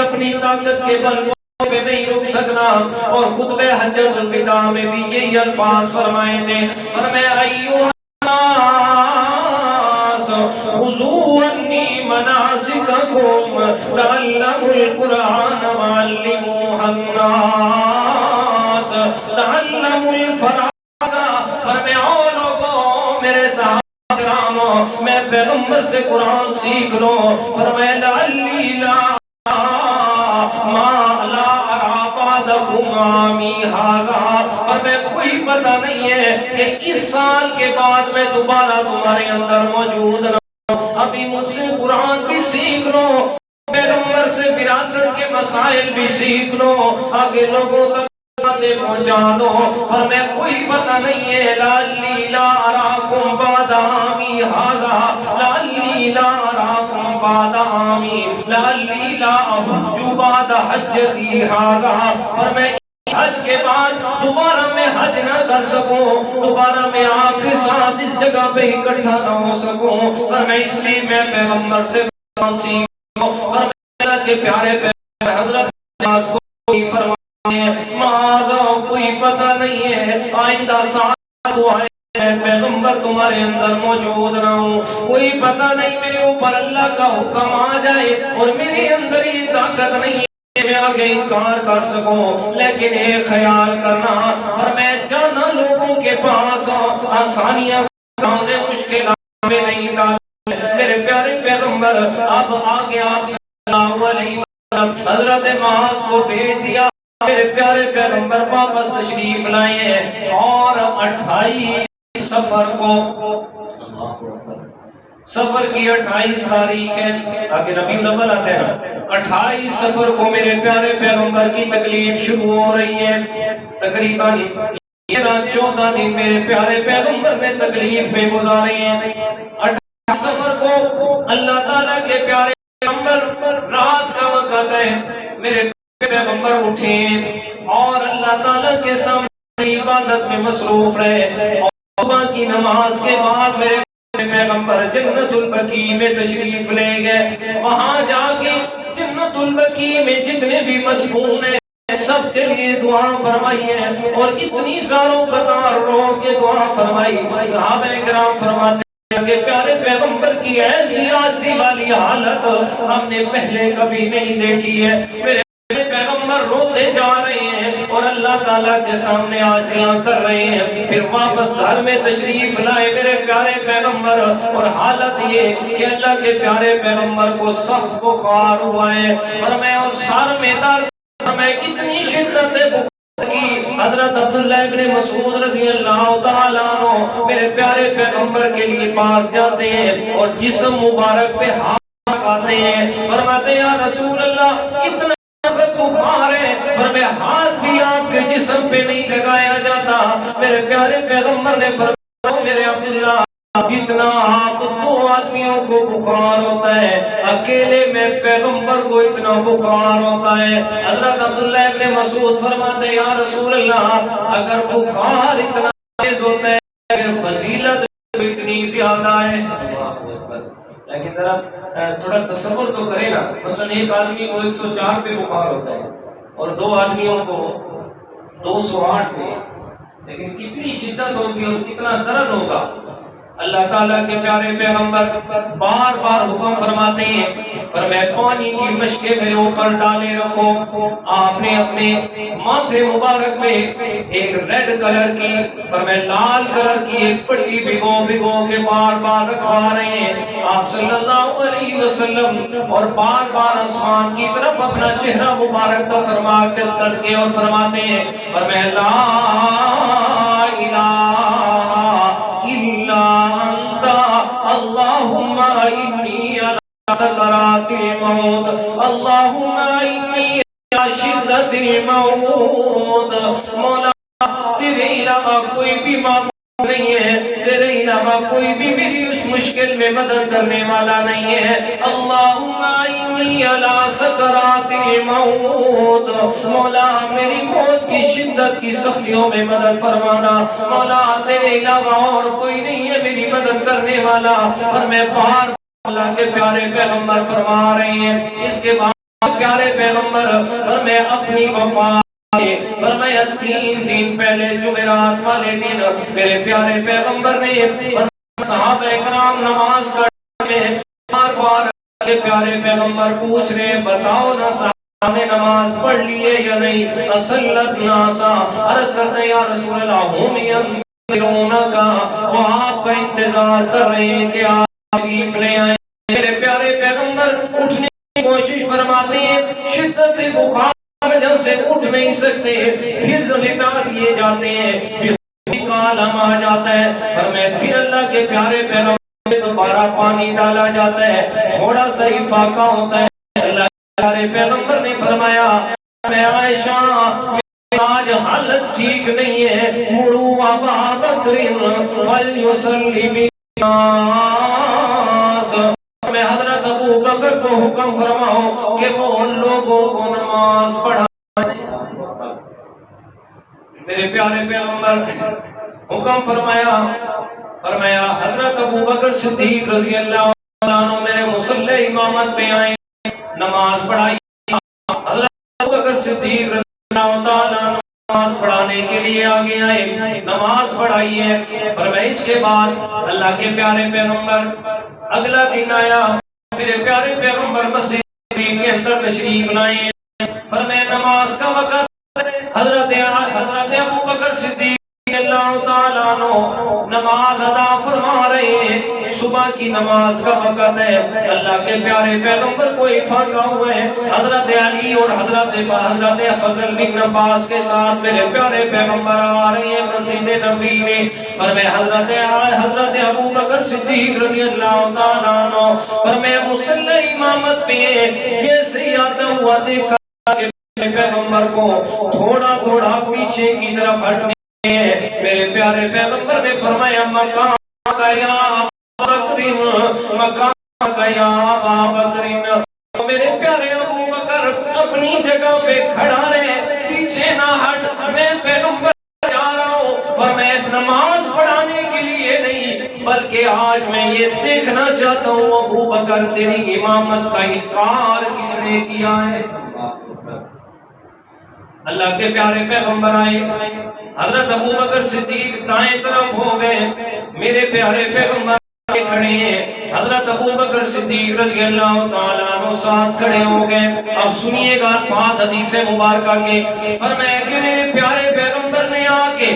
اپنی طاقت کے بل پہ نہیں رک سکنا، اور خطبہ حجۃ الوداع میں بھی یہی الفاظ فرمائے تھے، فرمایا ایھا الناس خذوا عنی مناسککم تعلموا القرآن وعلموه الناس تعلموا الفرائض۔ فرمایا او لوگوں میرے صحابہ کرام میں پیغمبر سے قرآن سیکھ لو۔ فرمایا لعلی لا اور میں کوئی پتہ نہیں ہے کہ اس سال کے بعد میں دوبارہ تمہارے اندر موجود نہ ہوں، ابھی مجھ سے قرآن بھی سیکھ لو، پیغمبر سے وراثت کے مسائل بھی سیکھ لو، آگے لوگوں تک باتیں پہنچا دو، اور میں کوئی پتہ نہیں ہے لعلی لا اراکم بعد عامی ھذا لعلی لا اراکم بعد عامی لعلی لا احج بعد حجتی ھذا، اور میں حج کے بعد دوبارہ میں حج نہ کر سکوں، دوبارہ میں آپ کے ساتھ اس جگہ پہ اکٹھا نہ ہو سکوں، اور میں اس لیے میں پیغمبر سے قرآن سیکھوں، اور اللہ کے پیارے پیغمبر حضرت معاذ کو فرماتے ہیں معاذ کوئی پتہ نہیں ہے آئندہ سال کو آئے پیغمبر تمہارے اندر موجود نہ ہوں، کوئی پتہ نہیں میرے اوپر اللہ کا حکم آ جائے اور میرے اندر یہ طاقت نہیں میں آگے انکار کر سکوں، لیکن ایک خیال کرنا، اور میں جانا لوگوں کے پاس آسانیاں مشکلات میں نہیں ڈال۔ میرے پیارے پیغمبر اب آگے آپ صلی اللہ علیہ وسلم حضرت معاذ کو بھیج دیا۔ میرے پیارے پیغمبر واپس تشریف لائے ہیں، اور 28 سفر کو، سفر کی 28 تاریخ ہے، آگے ربیع الاول آتے ہیں، 28 سفر کو میرے پیارے پیغمبر کی تکلیف شروع ہو رہی ہے۔ تقریباً 14 دن میرے پیارے پیغمبر نے تکلیف میں گزارے ہیں۔ 28 سفر کو اللہ تعالیٰ کے پیارے پیغمبر، رات کا وقت ہے، میرے پیغمبر اٹھے اور اللہ تعالیٰ کے سامنے عبادت میں مصروف رہے، اور صبح کی نماز کے بعد میرے پیغمبر جنت البقیع میں تشریف لے گئے۔ وہاں جا کے جنت البقیع میں جتنے بھی مدفون ہیں سب کے لیے دعا فرمائی ہے، اور اتنی زاروں قطار رو کے دعا فرمائی۔ صحابہ کرام فرماتے ہیں کہ پیارے پیغمبر کی ایسی عاجزی والی حالت ہم نے پہلے کبھی نہیں دیکھی ہے۔ میرے پیغمبر روتے جا رہے ہیں اور اللہ تعالیٰ کے سامنے عاجزیاں کر رہے ہیں۔ پھر واپس گھر میں تشریف لائے میرے پیارے پیغمبر، اور حالت یہ کہ اللہ کے پیارے پیغمبر کو سخت بخار ہوا ہے، اور میں اور سر میں درد، میں اتنی شدت بخار کی۔ حضرت عبداللہ ابن مسعود رضی اللہ تعالیٰ عنہ میرے پیارے پیغمبر کے لیے پاس جاتے ہیں اور جسم مبارک پہ ہاتھ لگاتے ہیں، فرماتے ہیں یا رسول اللہ اتنا بخار ہے، فرمایا ہاتھ بھی آپ کے جسم پہ نہیں لگایا جاتا۔ میرے پیارے پیغمبر نے فرمایا میرے عبداللہ جتنا آپ 2 آدمیوں کو بخار ہوتا ہے، اکیلے میں پیغمبر کو اتنا بخار ہوتا ہے۔ حضرت عبداللہ ابن مسعود فرماتے ہیں یا رسول اللہ اگر بخار اتنا تیز ہوتا ہے پھر فضیلت اتنی زیادہ ہے۔ لیکن ذرا تھوڑا تصور تو کرے نا، مثلا ایک آدمی کو 104 پہ بخار ہوتا ہے اور 2 آدمیوں کو 208 پہ، لیکن کتنی شدت ہوگی اور کتنا درد ہوگا۔ اللہ تعالیٰ کے پیارے پیغمبر بار بار حکم فرماتے ہیں، فرمایا پانی کی مشکیں میرے اوپر ڈالے رکھو۔ آپ نے اپنے ماتھے مبارک میں ایک ریڈ کلر کی، فرمایا لال کلر کی ایک پٹی بھگو بھگو کے بار بار رکھوا رہے ہیں آپ صلی اللہ علیہ وسلم، اور بار بار آسمان کی طرف اپنا چہرہ مبارک کا فرما کے تڑکے اور فرماتے ہیں، فرمایا لا الہ الا انت اللہم انی علی سکرات الموت، اللہم انی علی شدت الموت۔ مولا تیرے علاوہ کوئی بھی معبود نہیں ہے، تیرے علاوہ کوئی بھی میری اس مشکل میں مدد کرنے والا نہیں ہے۔ اللہم انی علی سکرات الموت، مولا میری موت کی شدت کی سختیوں میں مدد فرمانا، مولا تیرے علاوہ اور کوئی نہیں ہے میری مدد کرنے والا۔ اور میں بار اللہ کے پیارے پیغمبر فرما رہے ہیں، اس کے بعد پیارے پیغمبر میں اپنی وفات فرمایا 3 دن پہلے جمعرات والے دن میرے پیارے پیغمبر نے صحابہ کرام نماز پڑھنے بار بار کے پیارے پیغمبر پوچھ رہے بتاؤ نا صاحب نے نماز پڑھ لی ہے یا نہیں؟ اصلت ناسا، عرض کرتے یا رسول اللہ ہم ینظرون کا، وہ آپ کا انتظار کر رہے ہیں کہ آپ تشریف لے آئیں۔ میرے پیارے پیغمبر اٹھنے کی کوشش فرماتے ہیں، شدت بخار وجہ سے اٹھ نہیں سکتے، پھر لٹا دیے جاتے ہیں، پھر عالم آ جاتا ہے، اور میں پھر اللہ کے پیارے پیغمبر دوبارہ پانی ڈالا جاتا ہے، تھوڑا سا ہی فاقہ ہوتا ہے۔ اللہ کے پیارے پیغمبر نے فرمایا میں عائشہ آج حالت ٹھیک نہیں ہے، مرو ابا بکر فلیصلی بالناس، میں حضرت ابو بکر کو حکم فرماؤ کہ وہ ان لوگوں کو نماز پڑھائیں۔ میرے پیارے پیغمبر حکم فرمایا حضرت ابو بکر صدیق رضی اللہ عنہ میرے مصلی امامت میں آئے، نماز پڑھائی۔ حضرت ابو بکر صدیق رضی اللہ عنہ نماز پڑھانے کے لیے آگے آئے، نماز پڑھائی ہے۔ فرمایا اس کے بعد اللہ کے پیارے پیغمبر اگلا دن آیا، میرے پیارے پیغمبر مسجد کے اندر تشریف لائے، فرمایا نماز کا وقت حضرت ابو بکر صدیق اللہ تعالیٰ عنہ نماز ادا فرما رہے ہیں، صبح کی نماز کا وقت ہے، اللہ کے پیارے پیغمبر کو افاقہ ہوئے ہیں، حضرت علی اور حضرت فضل بن عباس کے ساتھ میرے پیارے پیغمبر آ رہے ہیں مسجد نبوی میں، فرمایا حضرت ابو بکر صدیق رضی اللہ تعالیٰ عنہ فرمایا مصلی امامت پہ جیسے آتا ہوا دیکھا کہ پیغمبر کو تھوڑا تھوڑا پیچھے کی طرف ہٹنے، میرے پیارے پیغمبر نے فرمایا مقام کا یا بکرین، مقام کا یا بکرین، میرے پیارے ابو بکر اپنی جگہ پہ کھڑا رہے، پیچھے نہ ہٹ، میں پیغمبر جا رہا ہوں، فرمایا نماز پڑھانے کے لیے نہیں بلکہ آج میں یہ دیکھنا چاہتا ہوں ابو بکر تیری امامت کا انکار کس نے کیا ہے۔ اللہ کے پیارے پیغمبر آئے، حضرت ابو بکر صدیق دائیں طرف ہو گئے، میرے پیارے پیغمبر کھڑے ہیں، حضرت ابو بکر صدیق رضی اللہ تعالیٰ عنہ ساتھ کھڑے ہو گئے۔ اب سنیے گا الفاظ حدیث مبارکہ کے، فرمایا کہ میرے پیارے پیغمبر نے آ کے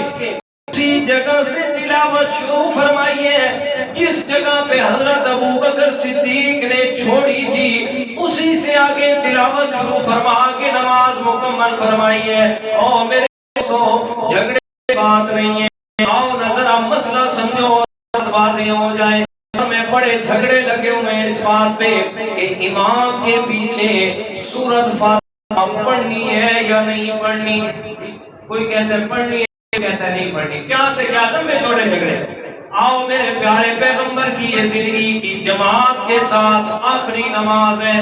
اسی جگہ سے تلاوت شروع فرمائی ہے جس جگہ پہ حضرت ابو بکر صدیق نے چھوڑی تھی، اسی سے آگے تلاوت شروع فرما کے نماز مکمل فرمائی ہے۔ اور میرے دوستو جھگڑے کی بات نہیں ہے، آؤ نظر آپ مسئلہ سمجھو اور واضح ہو جائے۔ ہمیں بڑے جھگڑے لگے ہوئے ہیں اس بات پہ کہ امام کے پیچھے سورۃ فاتحہ پڑھنی ہے یا نہیں پڑھنی، کوئی کہتا ہے پڑھنی ہے، کہتا ہے نہیں پڑھنی، کیا سے کیا لمبے چوڑے جھگڑے۔ آؤ میرے پیارے پیغمبر کی یہ زندگی کی جماعت کے ساتھ آخری نماز ہے،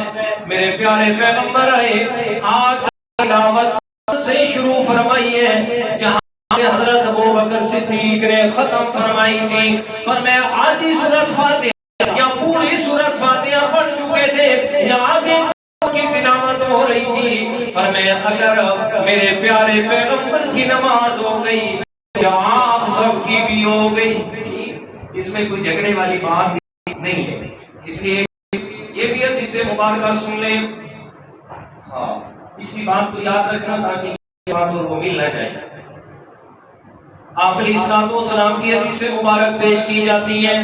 میرے پیارے پیغمبر آئے، آج تلاوت سے شروع فرمائی ہے جہاں حضرت ابو بکر صدیق نے ختم فرمائی تھی، فرمایا آدھی سورۃ فاتحہ یا پوری سورۃ فاتحہ پڑھ چکے تھے یا آگے کی تلاوت ہو رہی تھی، فرمایا اگر میرے پیارے پیغمبر کی نماز ہو گئی یا آپ سب کی بھی ہو گئی، اس میں کوئی جھگڑے والی بات نہیں ہے۔ اس لیے یہ بھی حدیث مبارکہ سن لیں، ہاں اس کی بات کو یاد رکھنا تاکہ یہ بات کو مل نہ جائے۔ آپ علیہ الصلوۃ والسلام کی حدیث مبارک پیش کی جاتی ہے،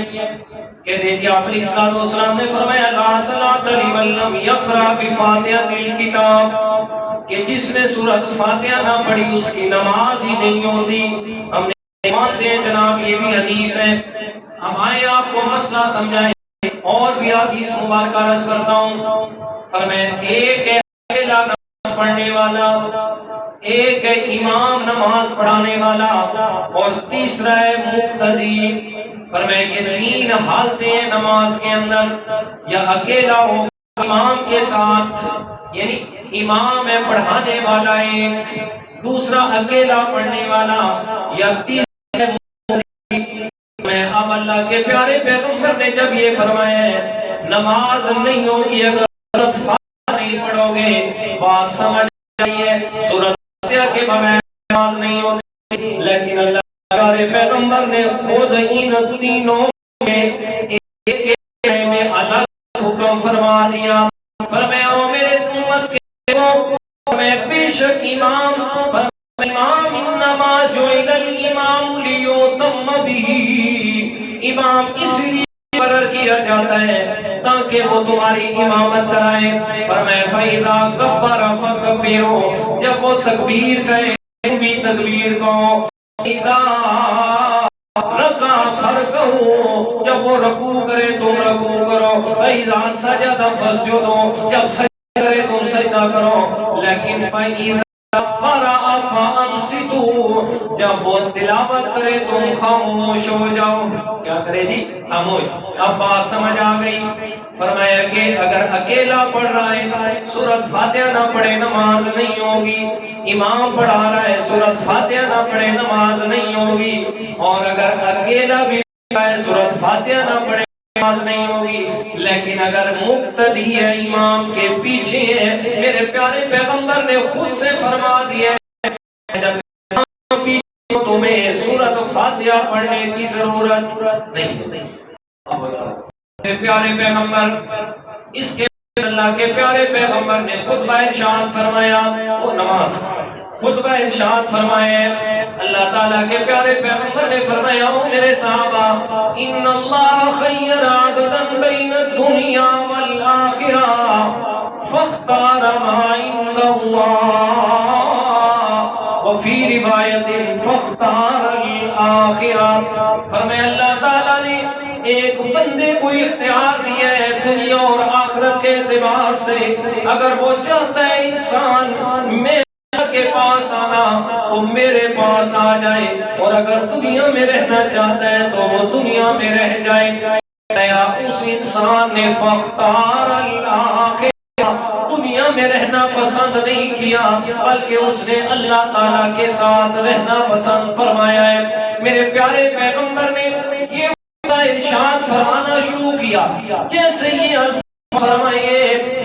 کہتے ہیں کہ آپ علیہ الصلوۃ والسلام نے فرمایا لا صلاۃ لمن لم یقرأ بفاتحۃ الکتاب، کہ جس نے سورۃ فاتحہ نہ پڑھی اس کی نماز ہی نہیں ہوتی۔ ہم نے مانتے ہیں جناب یہ بھی حدیث ہے، اب آئے آپ کو مسئلہ سمجھائیں اور بھی حدیث مبارکہ عرض کرتا ہوں۔ فرمایا ایک ہے اکیلا نماز پڑھنے والا، ایک ہے امام نماز پڑھانے والا، اور تیسرا ہے مقتدی۔ فرمایا یہ تین حالتیں ہیں نماز کے اندر، یا اکیلا ہو امام کے ساتھ، یعنی امام ہے پڑھانے والا ایک، دوسرا اکیلا پڑھنے والا، یا تیسرا مقتدی۔ میں اب اللہ کے پیارے پیغمبر نے جب یہ فرمایا ہے نماز نہیں ہوگی اگر سورۃ فاتحہ نہیں پڑھو گے، بات سمجھ آئیے، سورۃ فاتحہ کے بغیر نماز نہیں ہوتی، لیکن اللہ کے پیارے پیغمبر نے خود ان تینوں میں ایک میں الگ حکم فرما دیا۔ فرمایا میرے امت کے لوگوں میں بے شک امام انما جعل الامام لیؤتم بہ، امام اس لیے مقرر کیا جاتا ہے تاکہ وہ تمہاری امامت کرائے۔ فرمایا فَإِذَا كَبَّرَ فَكَبِّرُوا، جب وہ تکبیر کہے تم بھی تکبیر کہو، اِذَا رَكَعَ فَارْكَعُوا، جب وہ رکوع کرے تم رکوع کرو، فَإِذَا سَجَدَ فَاسْجُدُوا، جب سجدہ کرے تم سجدہ کرو، لیکن فَإِذَا قَرَأَ فَأَنصِتُوا، جب وہ تلاوت کرے تم خاموش ہو جاؤ۔ کیا کرے جی؟ خاموش۔ اب بات سمجھ آ گئی۔ فرمایا کہ اگر اکیلا پڑھ رہا ہے سورۃ فاتحہ نہ پڑھے نماز نہیں ہوگی، امام پڑھا رہا ہے سورۃ فاتحہ نہ پڑھے نماز نہیں ہوگی، اور اگر اکیلا بھی سورۃ فاتحہ نہ پڑھے نماز نہیں ہوگی، لیکن اگر مقتدی ہے امام کے پیچھے ہے، میرے پیارے پیغمبر نے خود سے فرما دیا ہے جب تمہیں سورۃ فاتحہ پڑھنے کی ضرورت نہیں۔ میرے پیارے پیغمبر اس کے اللہ کے پیارے پیغمبر نے خطبہ ارشاد فرمایا، وہ نماز خطبہ ارشاد فرمائے، اللہ تعالیٰ کے پیارے پیغمبر نے فرمایا، او میرے صحابہ، ان اللہ خیر عبدا بین الدنیا والآخرہ فاختار ما عند اللہ وفی روایت فاختار الآخرہ۔ فرمایا اللہ تعالیٰ نے ایک بندے کو اختیار دیا ہے دنیا اور آخرت کے اعتبار سے، اگر وہ چاہتا ہے انسان میں کے پاس آنا تو میرے پاس آ جائے، اور اگر دنیا میں رہنا چاہتا ہے تو وہ دنیا میں رہ جائے۔ اس انسان نے فاختار الآخرہ، دنیا میں رہنا پسند نہیں کیا بلکہ اس نے اللہ تعالیٰ کے ساتھ رہنا پسند فرمایا ہے۔ میرے پیارے پیغمبر نے یہ ارشاد فرمانا شروع کیا، جیسے یہ الفاظ فرمائے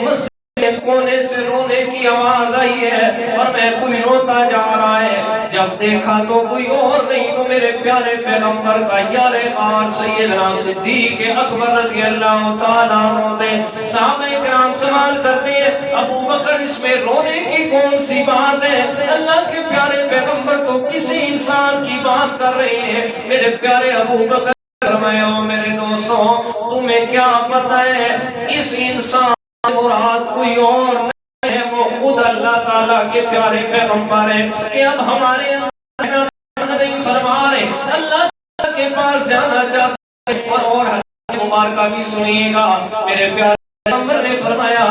مسجد کونے سے رونے کی آواز آئی ہے اور میں کوئی روتا جا رہا ہے، جب دیکھا تو کوئی اور نہیں تو میرے پیارے پیغمبر کا یار غار سیدنا صدیق اکبر رضی اللہ تعالیٰ عنہ تھے۔ صحابہ کرام سوال کرتے ہیں، ابو بکر اس میں رونے کی کون سی بات ہے؟ اللہ کے پیارے پیغمبر تو کسی انسان کی بات کر رہے ہیں۔ میرے پیارے ابو بکر فرمایا، میرے دوستوں تمہیں کیا پتہ ہے اس انسان مراد کوئی اور نہیں ہے، وہ خود اللہ تعالیٰ کے پیارے پیغمبر ہیں کہ اب ہمارے نہیں فرما رہے، اللہ تعالیٰ کے پاس جانا چاہتے ہیں۔ اور حدیث مبارکہ بھی سنیے گا، میرے پیارے پیغمبر نے فرمایا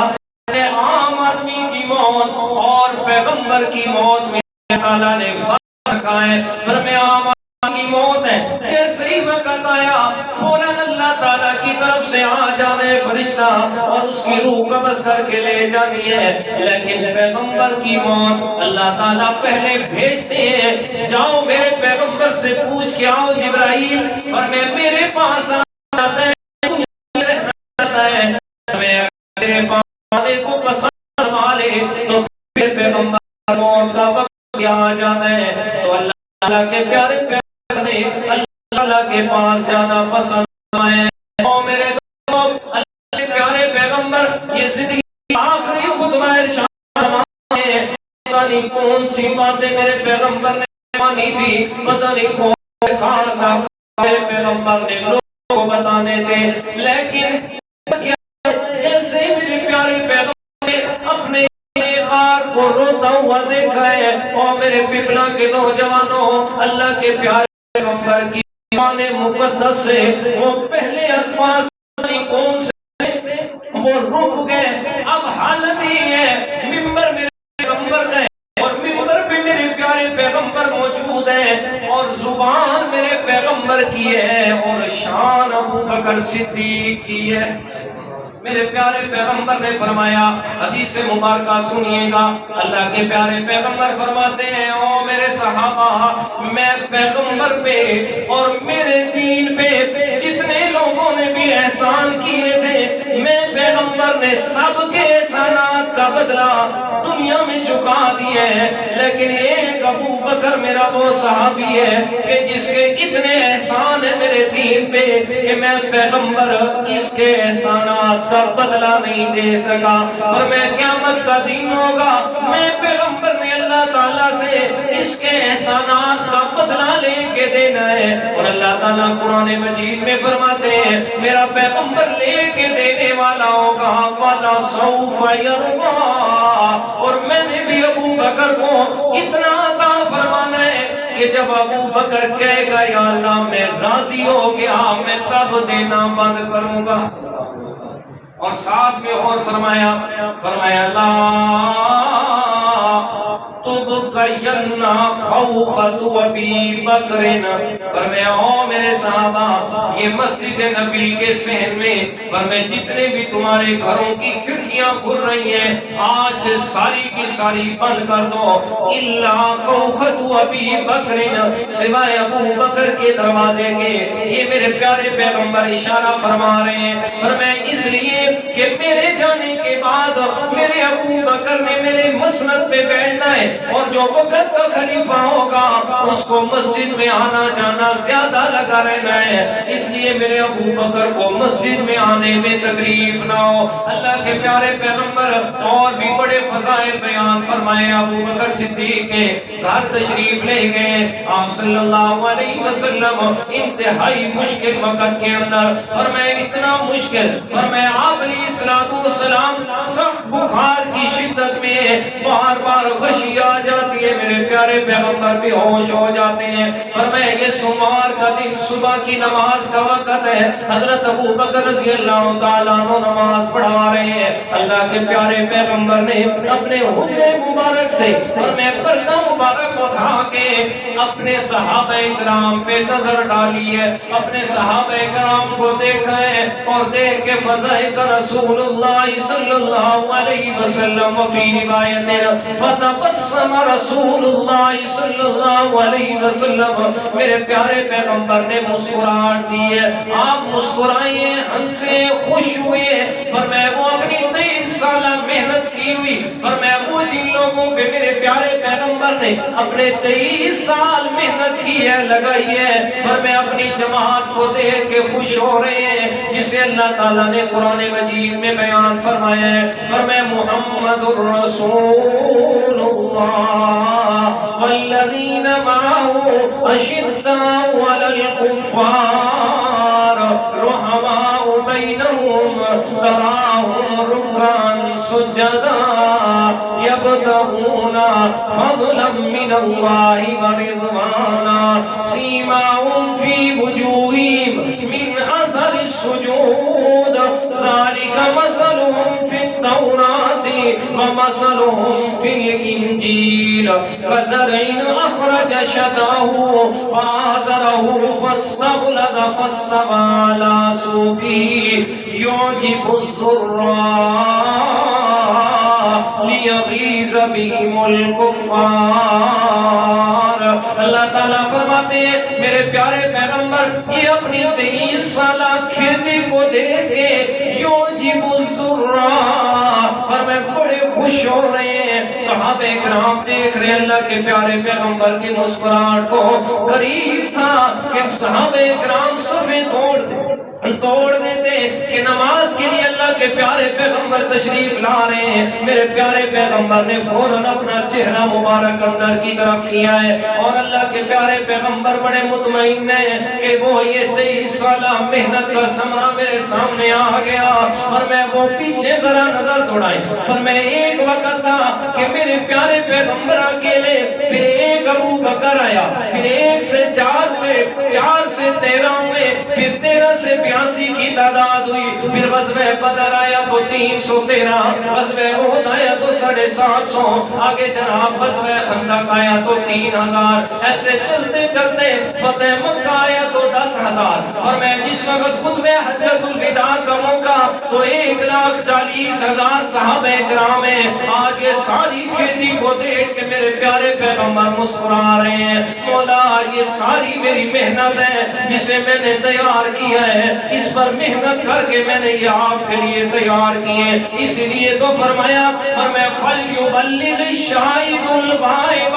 عام آدمی کی موت اور پیغمبر کی موت میں اللہ تعالیٰ نے فرق رکھا ہے۔ فرمایا عام کی موت ہے، جیسے ہی وقت آیا فوراً اللہ تعالیٰ کی طرف سے آ جانے فرشتہ اور اس کی روح قبض کر کے لے جانی ہے، لیکن پیغمبر کی موت اللہ تعالیٰ پہلے بھیجتے ہیں، جاؤ میرے پیغمبر سے پوچھ کے آؤ جبرائیل، اور میں میرے پاس آتا ہے میرے پاس آنے کو پسند فرما لے تو میرے پیغمبر موت کا وقت آ جانا ہے، تو اللہ تعالیٰ کے پیارے اللہ کے پاس جانا پسند آئے۔ او میرے دوست، اللہ کے پیارے پیغمبر یہ زندگی آخری خطبہ ارشاد فرماتے ہیں، پتہ نہیں کون سی باتیں میرے پیغمبر نے مانی تھی، پتہ نہیں کون سے خاص میرے پیغمبر نے لوگوں کو بتانے تھے، لیکن جیسے میرے پیارے پیغمبر نے اپنے غار کو روتا ہوا دیکھا ہے، اور میرے پپلا کے نوجوانوں اللہ کے پیارے پیغمبر کی ایمان مقدس سے وہ پہلے الفاظ کون سے وہ رک گئے۔ اب حالت ہی ہے منبر میرے پیغمبر کا ہے اور منبر پہ میرے پیارے پیغمبر موجود ہیں اور زبان میرے پیغمبر کی ہے اور شان ابو بکر صدیق کی ہے۔ میرے پیارے پیغمبر نے فرمایا، حدیث مبارکہ سنیے گا، اللہ کے پیارے پیغمبر فرماتے ہیں، او میرے صحابہ میں پیغمبر پہ اور میرے دین پہ جتنے لوگوں نے بھی احسان کیے تھے میں پیغمبر نے سب کے احسانات کا بدلہ دنیا میں چکا دیے ہیں، لیکن ایک ابو بکر میرا وہ صحابی ہے کہ جس کے اتنے احسان ہیں میرے دین پہ کہ میں پیغمبر اس کے احسانات کا بدلہ نہیں دے سکا، اور میں قیامت کا دن ہوگا میں پیغمبر نے اللہ تعالیٰ سے اس کے احسانات کا بدلہ لے کے دینا ہے۔ اور اللہ تعالیٰ قرآن مجید میں فرماتے ہیں میرا پیغمبر لے کے دینے والا ہوگا والا سوف یرضا، اور میں نے بھی ابو بکر کو اتنا عطا فرمانا ہے کہ جب ابو بکر کہے گا یا اللہ میں راضی ہو گیا میں تب دینا بند کروں گا۔ اور ساتھ میں اور فرمایا لا تبقین خوفت ابی بکرن، فرمایا او میرے صحابہ یہ مسجد نبی کے صحن میں فرمایا جتنے بھی تمہارے گھروں کی کھڑکیاں کھل رہی ہیں آج ساری کی ساری بند کر دو، الا خوفت ابی بکرن، سوائے ابو بکر کے دروازے کے۔ یہ میرے پیارے پیغمبر اشارہ فرما رہے ہیں، فرمایا اس لیے کہ میرے جانے کے بعد میرے ابو بکر نے میرے مسند پہ بیٹھنا ہے، اور جو وقت کا خلیفہ ہوگا اس کو مسجد میں آنا جانا زیادہ لگا رہنا ہے، اس لیے میرے ابو بکر کو مسجد میں آنے میں تکلیف نہ ہو۔ اللہ کے پیارے پیغمبر اور بھی بڑے فضائل بیان فرمائے۔ ابو بکر صدیق کے گھر تشریف لے گئے آپ صلی اللہ علیہ وسلم انتہائی مشکل وقت کے اندر، فرمائے اتنا مشکل، فرمائے آپ علیہ السلام سخت بخار کی شدت میں بار بار غشی آ جاتی ہے، میرے پیارے پیغمبر بھی ہوش ہو جاتے ہیں۔ فرمائے یہ سوموار کا دن صبح کی نماز کا وقت ہے، حضرت ابو بکر رضی اللہ تعالیٰ عنہ نماز پڑھا رہے ہیں۔ اللہ کے پیارے پیغمبر نے اپنے حجرے مبارک سے فرمائے پردہ مبارک اٹھا کے اپنے صحابہ کرام پہ نظر ڈالی ہے، اپنے صحابہ کرام کو دیکھا ہے اور دیکھ کے فضائق رسول اللہ صلی اللہ علیہ وسلم فی روایت فتبسم رسول اللہ صلی اللہ علیہ وسلم، میرے پیارے پیغمبر نے مسکراہٹ دی ہے، آپ مسکرائے ہنسے خوش ہوئے، فرمایا وہ اپنی 23 سالہ محنت کی ہوئی، فرمایا وہ جن لوگوں پہ میرے پیارے پیغمبر نے اپنے 23 سال محنت کی ہے لگائی ہے، فرمایا اپنی جماعت کو دیکھ کے خوش ہو رہے ہیں، جسے اللہ تعالیٰ نے قرآن مجید میں بیان فرمایا ہے، فرمایا محمد الرسول اللہ والذین معه اشداء علی الکفار رحماء بینہم تراہم رکعا سجدا یبتغون فضلا من اللہ ورضوانا سیماہم فی وجوہہم من اثر السجود ذالک مثلہم فی التوراۃ ومثلہم فی الانجیل کزرع اخرج شطأہ فآزرہ فاستغلظ فاستوى علی سوقہ یعجب الزراع لیغیظ بہم الکفار۔ اللہ تعالیٰ فرماتے ہیں میرے پیارے پیغمبر یہ اپنی 23 سالہ کھیتی کو دیکھ کے یعجب الزراع، فرمائے بڑے خوش ہو رہے ہیں، صحابہ کرام دیکھ رہے اللہ کے پیارے پیغمبر کی مسکراہٹ کو، قریب تھا کہ صحابہ کرام صفیں توڑ دیتے کہ نماز کے لیے اللہ کے پیارے پیغمبر تشریف لا رہے ہیں۔ میرے پیارے پیغمبر نے فوراً اپنا چہرہ مبارک اندر کی طرف کیا ہے اور اللہ کے پیارے پیغمبر بڑے مطمئن ہیں کہ وہ یہ 23 سالہ محنت کا ثمرہ میرے سامنے آ گیا، اور میں وہ پیچھے ذرا نظر دوڑائیں، پر میں ایک وقت تھا کہ میرے پیارے پیغمبر اکیلے، پھر ایک ابو بکر آیا، پھر 1 سے 4 ہوئے، 4 سے 13 ہوئے، پھر 13 سے 82 کی تعداد ہوئی، پھر غزوہ بدر آیا تو 313، غزوہ احد آیا تو 750، آگے جناب غزوہ خندق آیا تو 3000، ایسے چلتے چلتے فتح مکہ آیا تو 10,000، اور میں جس وقت خطبہ حجۃ الوداع کا موقع تو 1,40,000 صحابہ کرام ہیں۔ آج یہ ساری کھیتی کو دیکھ کے میرے پیارے پیغمبر مسکرا رہے ہیں، مولا یہ ساری میری محنت ہے جسے میں نے تیار کیا ہے، اس پر محنت کر کے میں نے یہ آپ کے لیے تیار کیے، اس لیے تو فرمایا فَلْيُبَلِّغِ الشَّاهِدُ الْغَائِبَ،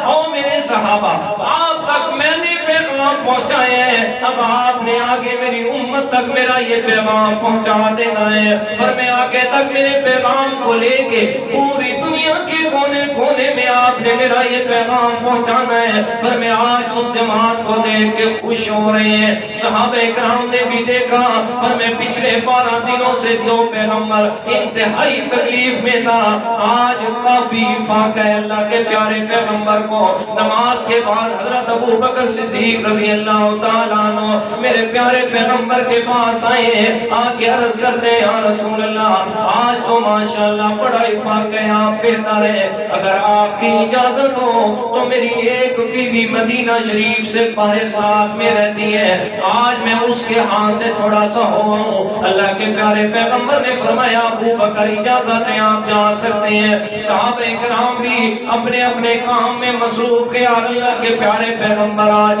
او میرے صحابہ آپ تک میں نے پیغام پہنچائے ہیں، اب آپ نے آگے میری امت تک میرا یہ پیغام پہنچا دینا ہے، پر میں آگے تک میرے پیغام کو لے کے پوری دنیا کے کونے کونے میں آپ نے میرا یہ پیغام پہنچانا ہے، پر میں آج اس جماعت کو دیکھ کے خوش ہو رہے ہیں۔ صحابہ کرام نے بھی دیکھا، پر میں پچھلے 12 دنوں سے جو پیغمبر انتہائی تکلیف میں تھا، آج کافی فاقہ ہے اللہ کے پیارے پیغمبر کو۔ نماز کے بعد حضرت ابو بکر صدیق رضی اللہ تعالیٰ عنہ میرے پیارے پیغمبر کے پاس آئے ہیں، آگے عرض کرتے ہیں یا رسول اللہ آج تو ماشاءاللہ بڑا ہی فاقہ ہے، آپ بہتر ہے، اگر آپ کی اجازت ہو تو میری ایک بیوی مدینہ شریف سے باہر ساتھ میں رہتی ہے، آج میں اس کے ہاں سے تھوڑا سا ہوا ہوں۔ اللہ کے پیارے پیغمبر نے فرمایا ابو بکر اجازت ہے آپ جا سکتے ہیں۔ صحابہ کرام بھی اپنے اپنے کام میں مصروف کے، اور اللہ کے پیارے پیغمبر آج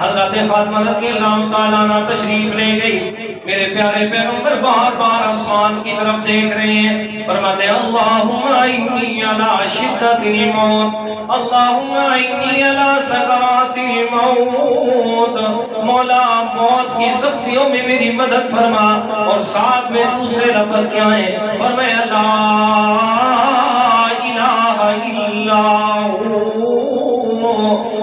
حضرت فاطمہ رضی اللہ تعالیٰ عنہ تشریف لے گئی. میرے پیارے پیغمبر بار بار آسمان کی طرف دیکھ رہے ہیں. فرماتے ہیں اللہم انی علی شدت الموت، اللہم انی علی سکرات الموت. مولا موت کی سختیوں میں میری مدد فرما. اور ساتھ میں دوسرے لفظ کیا ہیں؟ فرمایا لا الہ الا ہو.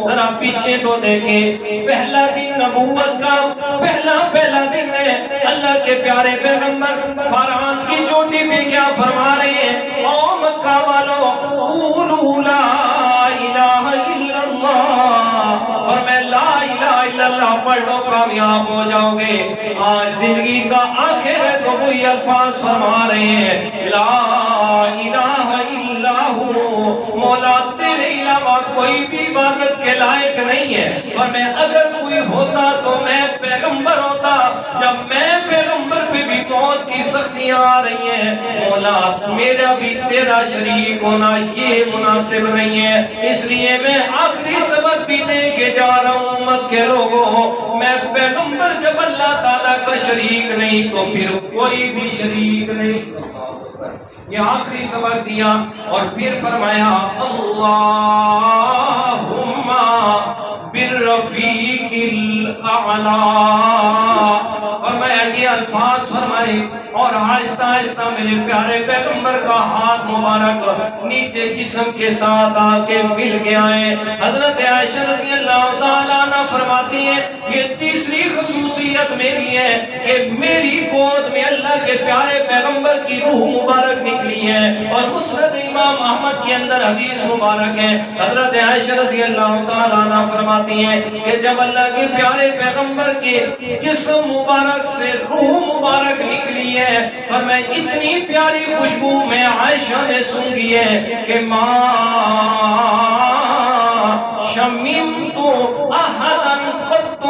ذرا پیچھے تو دیکھیں، پہلا دن نبوت کا پہلا دن ہے. اللہ کے پیارے پیغمبر فرعون کی چوٹی پہ کیا فرما رہے ہیں؟ او مکہ والو قولوا لا الہ الا اللہ. اور میں لا الہ الا اللہ پڑھ لو کامیاب ہو جاؤ گے. آج زندگی کا آخر ہے تو وہی الفاظ فرما رہے ہیں لا الہ الا ہو. مولا تیرے علاوہ کوئی بھی عبادت کے لائق نہیں ہے. اور میں اگر کوئی ہوتا تو میں پیغمبر ہوتا. جب میں پیغمبر پہ بھی موت کی سختیاں آ رہی ہیں، مولا میرا بھی تیرا شریک ہونا یہ مناسب نہیں ہے. اس لیے میں آخری سبق بھی دے کے جا رہا ہوں امت کے لوگوں. میں پیغمبر جب اللہ تعالیٰ کا شریک نہیں تو پھر کوئی بھی شریک نہیں. یہ آخری سبق دیا اور پھر فرمایا اللہم بالرفیق الاعلی. فرمایا یہ الفاظ فرمائے اور آہستہ آہستہ میرے پیارے پیغمبر کا ہاتھ مبارک نیچے جسم کے ساتھ آ کے مل گیا ہے. حضرت عائشہ رضی اللہ تعالیٰ عنہ فرماتی ہیں یہ تیسری خصوصیت میری ہے کہ میری گود میں اللہ کے پیارے پیغمبر کی روح مبارک نکلی ہے. اور مسند امام احمد کے اندر حدیث مبارک ہے. حضرت عائشہ رضی اللہ تعالیٰ عنہ فرماتی ہیں کہ جب اللہ کے پیارے پیغمبر کے جسم مبارک سے روح مبارک نکلی ہے اور میں اتنی پیاری خوشبو میں عائشہ نے سونگھی ہے کہ ماں شممت احدا قط.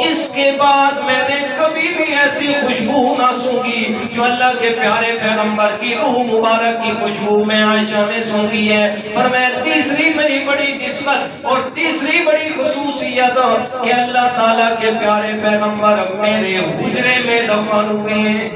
اس کے بعد میں نے کبھی بھی ایسی خوشبو نہ سونگھی جو اللہ کے پیارے پیغمبر کی روح مبارک کی خوشبو میں عائشہ نے سونگھی ہے. فرمایا تیسری میری بڑی قسمت اور تیسری بڑی خصوصیت کہ اللہ تعالیٰ کے پیارے پیغمبر میرے حجرے میں دفن ہوئے ہیں.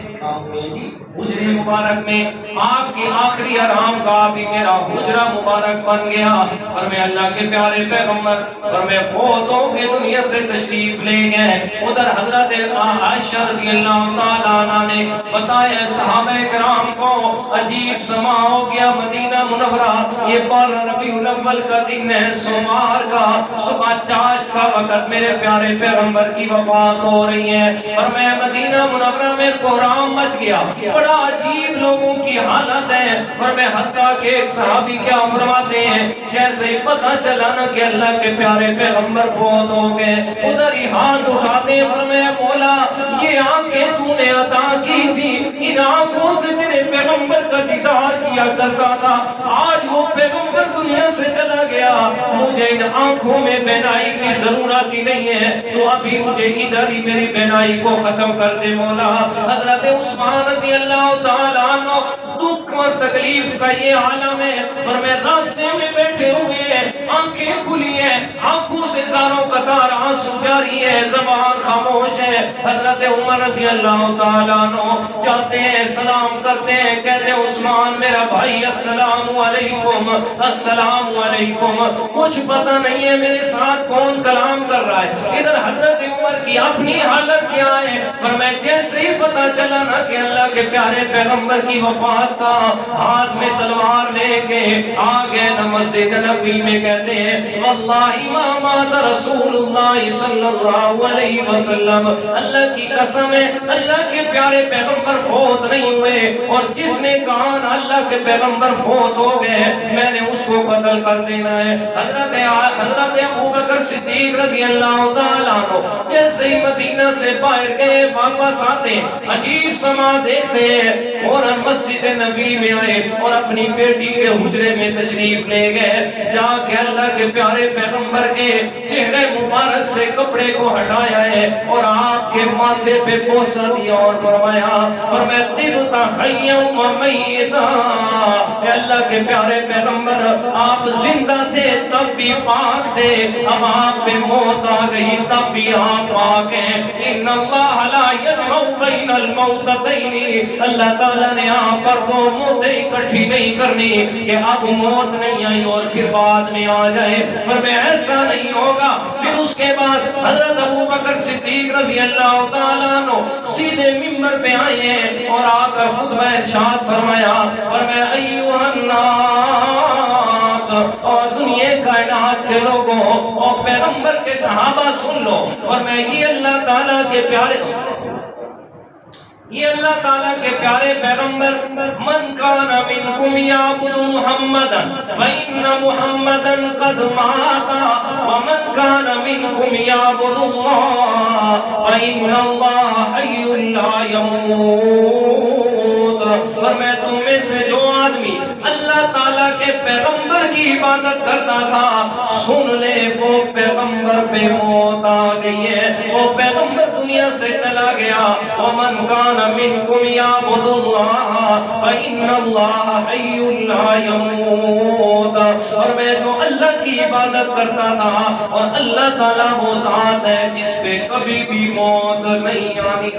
حجرے مبارک میں آپ کی آخری آرام گاہ بھی میرا حجرہ مبارک بن گیا. اور میں اللہ کے پیارے پیغمبر اور میں فوت ہو کے دنیا سے تشریف لے گئے. ادھر حضرت عائشہ رضی اللہ تعالیٰ عنہ نے بتایا صحابہ کرام کو عجیب سما ہو گیا. مدینہ منورہ یہ 12 ربیع الاول کا دن ہے، سوموار کا صبح 4 کا وقت میرے پیارے پیغمبر کی وفات ہو رہی ہے. اور میں مدینہ منورہ میں کوہرام مچ گیا. بڑا عجیب لوگوں کی حالت ہے. اور میں حتیٰ کہ ایک صحابی کیا فرماتے ہیں جیسے ہی پتہ چلا نا کہ اللہ کے پیارے پیغمبر فوت ہو گئے ادھر ہی ہاتھ اٹھاتے ہیں. فرمایا مولا یہ آنکھیں تو نے عطا کی تھی، ان آنکھوں سے تیرے پیغمبر کا دیدار کیا کرتا تھا. آج وہ پیغمبر دنیا سے چلا گیا، مجھے ان آنکھوں میں بینائی کی ضرورت ہی نہیں ہے، تو ابھی مجھے ادھر ہی میری بینائی کو ختم کر دے مولا. حضرت عثمان رضی اللہ تعالیٰ عنہ دکھ اور تکلیف کا یہ عالم ہے. اور میں راستے میں بیٹھے ہوئے ہیں، آنکھیں کھلی ہیں، آنکھوں سے زاروں قطار آنسو جاری ہے، زبان خاموش ہے. حضرت عمر رضی اللہ تعالیٰ عنہ جاتے ہیں، سلام کرتے ہیں، کہتے ہیں عثمان میرا بھائی السلام علیکم السلام علیکم. کچھ پتہ نہیں ہے میرے ساتھ کون کلام کر رہا ہے. ادھر حضرت عمر کی اپنی حالت کیا ہے. پر میں جیسے ہی پتہ چلا نا کہ اللہ کے پیارے پیغمبر کی وفات کا ہاتھ میں تلوار لے کے آ گئے نا مسجد نبوی میں، کہتے ہیں واللہ ما مات رسول اللہ صلی اللہ علیہ وسلم. اللہ کی قسم ہے اللہ کے پیارے پیغمبر فوت نہیں ہوئے. اور جس نے کہا اللہ کے پیغمبر فوت ہو گئے میں نے اس کو قتل کر دینا ہے. حضرت ابوبکر صدیق رضی اللہ تعالیٰ عنہ جیسے ہی مدینہ سے باہر گئے واپس آتے عجیب سما دیکھتے ہیں، فوراً مسجد نبی میں آئے اور اپنی بیٹی کے حجرے میں تشریف لے گئے، جا کے اللہ کے پیارے پیغمبر کے چہرے مبارک سے کپڑے کو ہٹایا ہے اور آپ کے ماتھے پہ بوسہ دیا اور فرمایا طبت حیا و میتا، اے اللہ کے پیارے پیغمبر آپ زندہ تھے تب بھی پاک تھے، اب آپ پہ موت آ گئی تب بھی آپ پاک ہیں۔ ان اللہ لا یجمع بین الموتتین، اللہ تعالیٰ نے آپ پر دو موتیں اکٹھی نہیں کرنی کہ اب موت نہیں آئی اور پھر بعد میں آ جائے، فرمایا ایسا نہیں ہوگا۔ پھر اس کے بعد حضرت ابوبکر صدیق رضی اللہ تعالیٰ عنہ سیدھے منبر پہ آئے ہیں اور آ کر خطبہ ارشاد فرمایا ایھا الناس، اور دنیا کائنات کے لوگوں اور پیغمبر کے صحابہ سن لو، فرمایا یہ اللہ تعالیٰ کے پیارے پیغمبر من کان منکم یعبد محمدا فإن محمدا قد مات ومن کان منکم یعبد اللہ فإن اللہ حی لا یموت، اور میں تم میں سے جو آدمی اللہ تعالیٰ کے پیغمبر کی عبادت کرتا تھا سن لے وہ پیغمبر پہ موت آ گئی ہے، وہ پیغمبر دنیا سے چلا گیا۔ ومن کان منکم یعبد اللہ فإن اللہ حی لا یموت، اور میں جو اللہ کی عبادت کرتا تھا اور اللہ تعالیٰ وہ ذات ہے جس پہ کبھی بھی موت نہیں آنی۔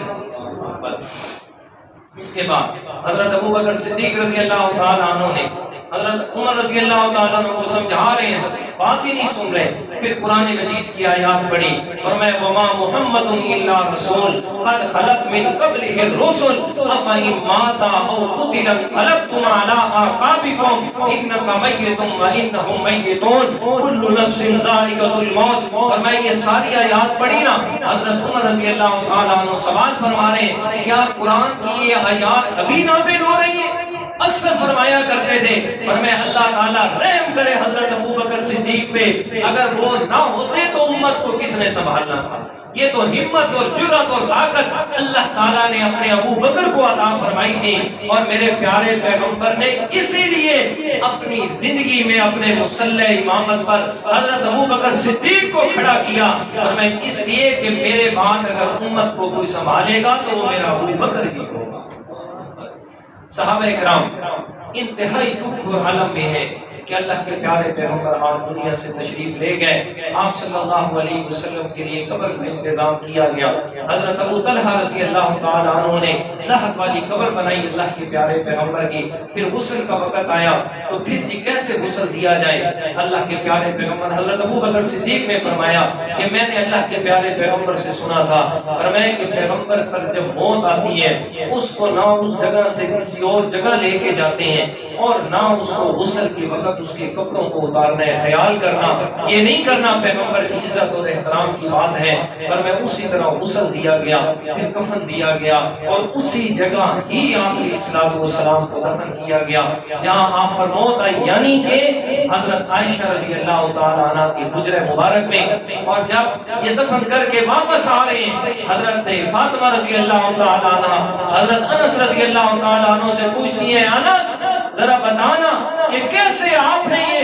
اس کے بعد حضرت ابوبکر صدیق رضی اللہ تعالیٰ عنہ نے حضرت عمر رضی اللہ تعالیٰ عنہ کو سمجھا رہے ہیں، بات ہی نہیں سن رہے، پھر قرآن مجید کی آیات پڑھی اور میں وما محمد الا رسول قد خلت من قبلہ الرسل افإن مات او قتل انقلبتم على اعقابکم انک میت وانہم میتون کل نفس ذائقۃ الموت۔ اور میں یہ ساری آیات پڑھی نا، حضرت عمر رضی اللہ تعالیٰ عنہ سوال فرما رہے ہیں کیا قرآن کی یہ آیات ابھی نازل ہو رہی ہیں؟ اکثر فرمایا کرتے تھے، پر میں اللہ تعالیٰ رحم کرے حضرت ابوبکر صدیق پہ، اگر وہ نہ ہوتے تو امت کو کس نے سنبھالنا تھا؟ یہ تو ہمت اور جرأت اور طاقت اللہ تعالیٰ نے اپنے ابوبکر کو عطا فرمائی تھی، اور میرے پیارے پیغمبر نے اسی لیے اپنی زندگی میں اپنے مصلی امامت پر حضرت ابوبکر صدیق کو کھڑا کیا، اور میں اس لیے کہ میرے بعد اگر امت کو کوئی سنبھالے گا تو وہ میرا ابوبکر ہی ہوگا۔ صحابہ اکرام انتہائی دکھ اور علم میں ہے کہ اللہ کے پیارے پیغمبر آج دنیا سے تشریف لے گئے، آپ صلی اللہ علیہ وسلم کے لیے قبر کا انتظام کیا گیا۔ حضرت ابو طلحہ رضی اللہ تعالیٰ عنہ نے لحد والی قبر بنائی اللہ کے پیارے پیغمبر کی، پھر غسل کا وقت آیا تو پھر جی کیسے غسل دیا جائے؟ اللہ کے پیارے پیغمبر حضرت ابوبکر صدیق نے فرمایا کہ میں نے اللہ کے پیارے پیغمبر سے سنا تھا، فرمایا کہ پیغمبر پر جب موت آتی ہے اس کو نہ اس جگہ سے کسی اور جگہ لے کے جاتے ہیں اور نہ اس کو غسل کے وقت اس کے کپڑوں کو اتارنا ہے، خیال کرنا، یہ نہیں کرنا پیغمبر کی عزت اور احترام کی بات ہے۔ پر میں اسی طرح غسل دیا گیا، پھر کفن دیا گیا اور اسی جگہ ہی آپ علیہ الصلوۃ والسلام کو دفن کیا گیا جہاں آپ پر موت آئی، یعنی کہ حضرت عائشہ رضی اللہ تعالیٰ عنہ کی حجرہ مبارک میں۔ اور جب یہ دفن کر کے واپس آ رہے ہیں، حضرت فاطمہ رضی اللہ تعالیٰ عنہ حضرت انس رضی اللہ تعالیٰ عنہ سے پوچھتی ہیں انس ذرا بتانا کہ کیسے آپ نے یہ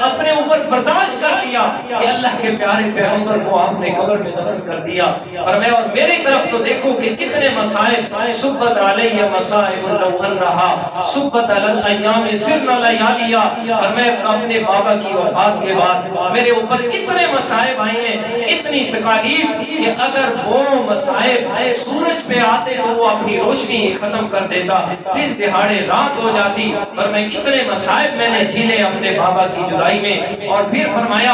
اپنے اوپر برداشت کر لیا کہ اللہ کے پیارے پیغمبر کو آپ نے قبر میں دفن کر دیا۔ اور میں اور میری طرف تو دیکھو کہ کتنے مصائب، سبت علیہ مصائب لو انہا سبت علی الایام سرنا لیالیا۔ اور میں اپنے بابا کی وفات کے بعد میرے اوپر اتنے مصائب آئے ہیں، اتنی تکالیف کہ اگر وہ مصائب سورج پہ آتے تو وہ اپنی روشنی ختم کر دیتا، دن دہاڑے رات ہو جاتی۔ اور میں اتنے مصائب میں نے جھیلے اپنے بابا کی جدائی میں۔ اور پھر فرمایا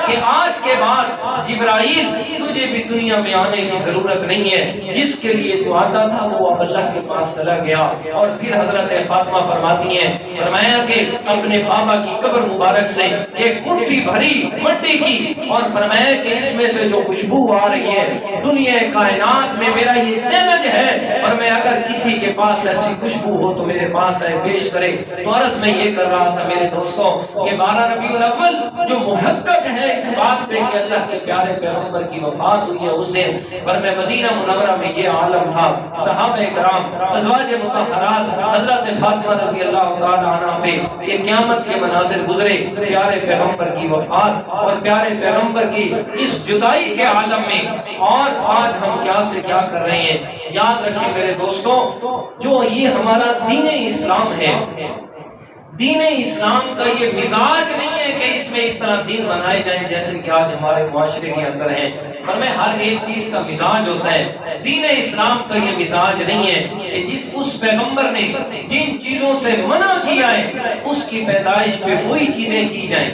کہ آج کے بعد جبرائیل تجھے بھی دنیا میں آنے کی ضرورت نہیں ہے، جس کے لیے تو آتا تھا وہ اب اللہ کے پاس چلا گیا۔ اور پھر حضرت فاطمہ فرماتی ہیں، فرمایا کہ اپنے بابا کی قبر مبارک سے ایک مٹھی بھری مٹی کی، اور فرمایا کہ اس میں سے جو خوشبو آ رہی ہے دنیا کائنات میں میرا یہ چیلنج ہے، اور میں اگر کسی کسی کے پاس ایسی خوشبو ہو تو میرے پاس آئے پیش کرے۔ تو عرض میں یہ کر رہا تھا میرے دوستوں کہ 12 ربیع الاول جو محقق ہے اس بات پہ کہ اللہ کے پیارے پیغمبر کی وفات ہوئی ہے اس دن، پر میں مدینہ منورہ میں یہ عالم تھا، صحابہ کرام، ازواج مطہرات، حضرت فاطمہ رضی اللہ تعالی عنہ پہ یہ قیامت کے مناظر گزرے، پیارے پیغمبر کی وفات اور پیارے پیغمبر کی اس جدائی کے عالم میں، اور آج ہم کیا سے کیا کر رہے ہیں۔ یاد رکھیں میرے دوستوں، جو یہ ہمارا دین اسلام ہے، دین اسلام کا یہ مزاج نہیں ہے کہ اس میں اس طرح دین بنائے جائیں جیسے کہ آج ہمارے معاشرے کے اندر ہیں، پر میں ہر ایک چیز کا مزاج ہوتا ہے۔ دین اسلام کا یہ مزاج نہیں ہے کہ اس پیغمبر نے جن چیزوں سے منع کیا ہے اس کی پیدائش پہ وہی چیزیں کی جائیں،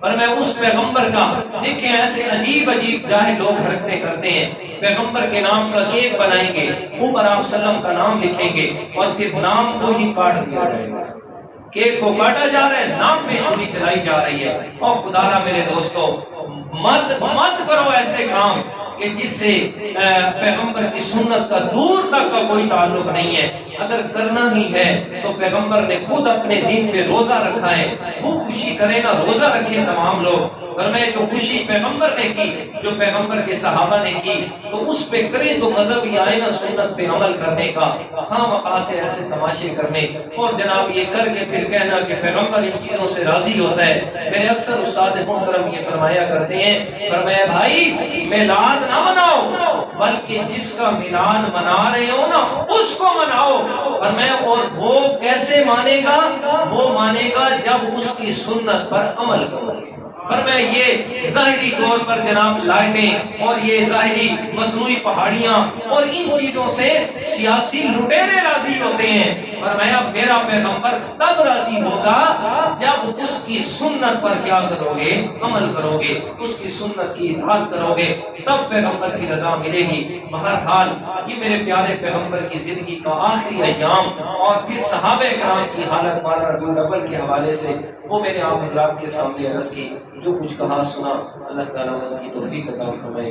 پر میں اس پیغمبر کا دیکھیں ایسے عجیب عجیب جاہل لوگ حرکتیں کرتے ہیں، پیغمبر کے نام کا کیک بنائیں گے، اوپر آپ وسلم کا نام لکھیں گے اور پھر نام کو ہی کاٹ دیا جائے گا، کیک کو کاٹا جا رہا ہے، نام پہ چھری چلائی جا رہی ہے۔ اور خدا را میرے دوستو، مت کرو ایسے کام کہ جس سے پیغمبر کی سنت کا دور تک کا کوئی تعلق نہیں ہے۔ اگر کرنا ہی ہے تو پیغمبر نے خود اپنے دین پہ روزہ رکھا ہے، وہ خوشی کرے گا، روزہ رکھے تمام لوگ، فرمائے جو خوشی پیغمبر نے کی، جو پیغمبر کے صحابہ نے کی، تو اس پہ کرے تو مذہب ہی آئے نا سنت پہ عمل کرنے کا، خواہ مخواہ سے ایسے تماشے کرنے اور جناب یہ کر کے پھر کہنا کہ پیغمبر ان چیزوں سے راضی ہوتا ہے۔ میرے اکثر استاد محترم یہ فرمایا کرتے ہیں، فرمایا بھائی میلاد نہ مناؤ بلکہ جس کا میلاد منا رہے ہو نا اس کو مناؤ، فرمایا اور وہ کیسے مانے گا؟ وہ مانے گا جب اس کی سنت پر عمل کرو گے۔ فرمایا یہ ظاہری طور پر جناب لائٹیں اور یہ ظاہری مصنوعی پہاڑیاں اور ان چیزوں سے سیاسی لٹیرے راضی ہوتے ہیں، فرمایا میرا پیغمبر تب راضی ہوگا جب اس کی سنت پر کیا کرو گے؟ عمل کرو گے، اس کی سنت کی اطاعت کرو گے، تب پیغمبر کی رضا ملے گی۔ بہرحال یہ میرے پیارے پیغمبر کی زندگی کا آخری ایام اور پھر صحابہ کرام کی حالت 12 ربیع الاول کے حوالے سے وہ میں نے آپ حضرات کے سامنے عرض کی، جو کچھ کہا سنا، اللہ تعالیٰ کی توفیق عطا فرمائے۔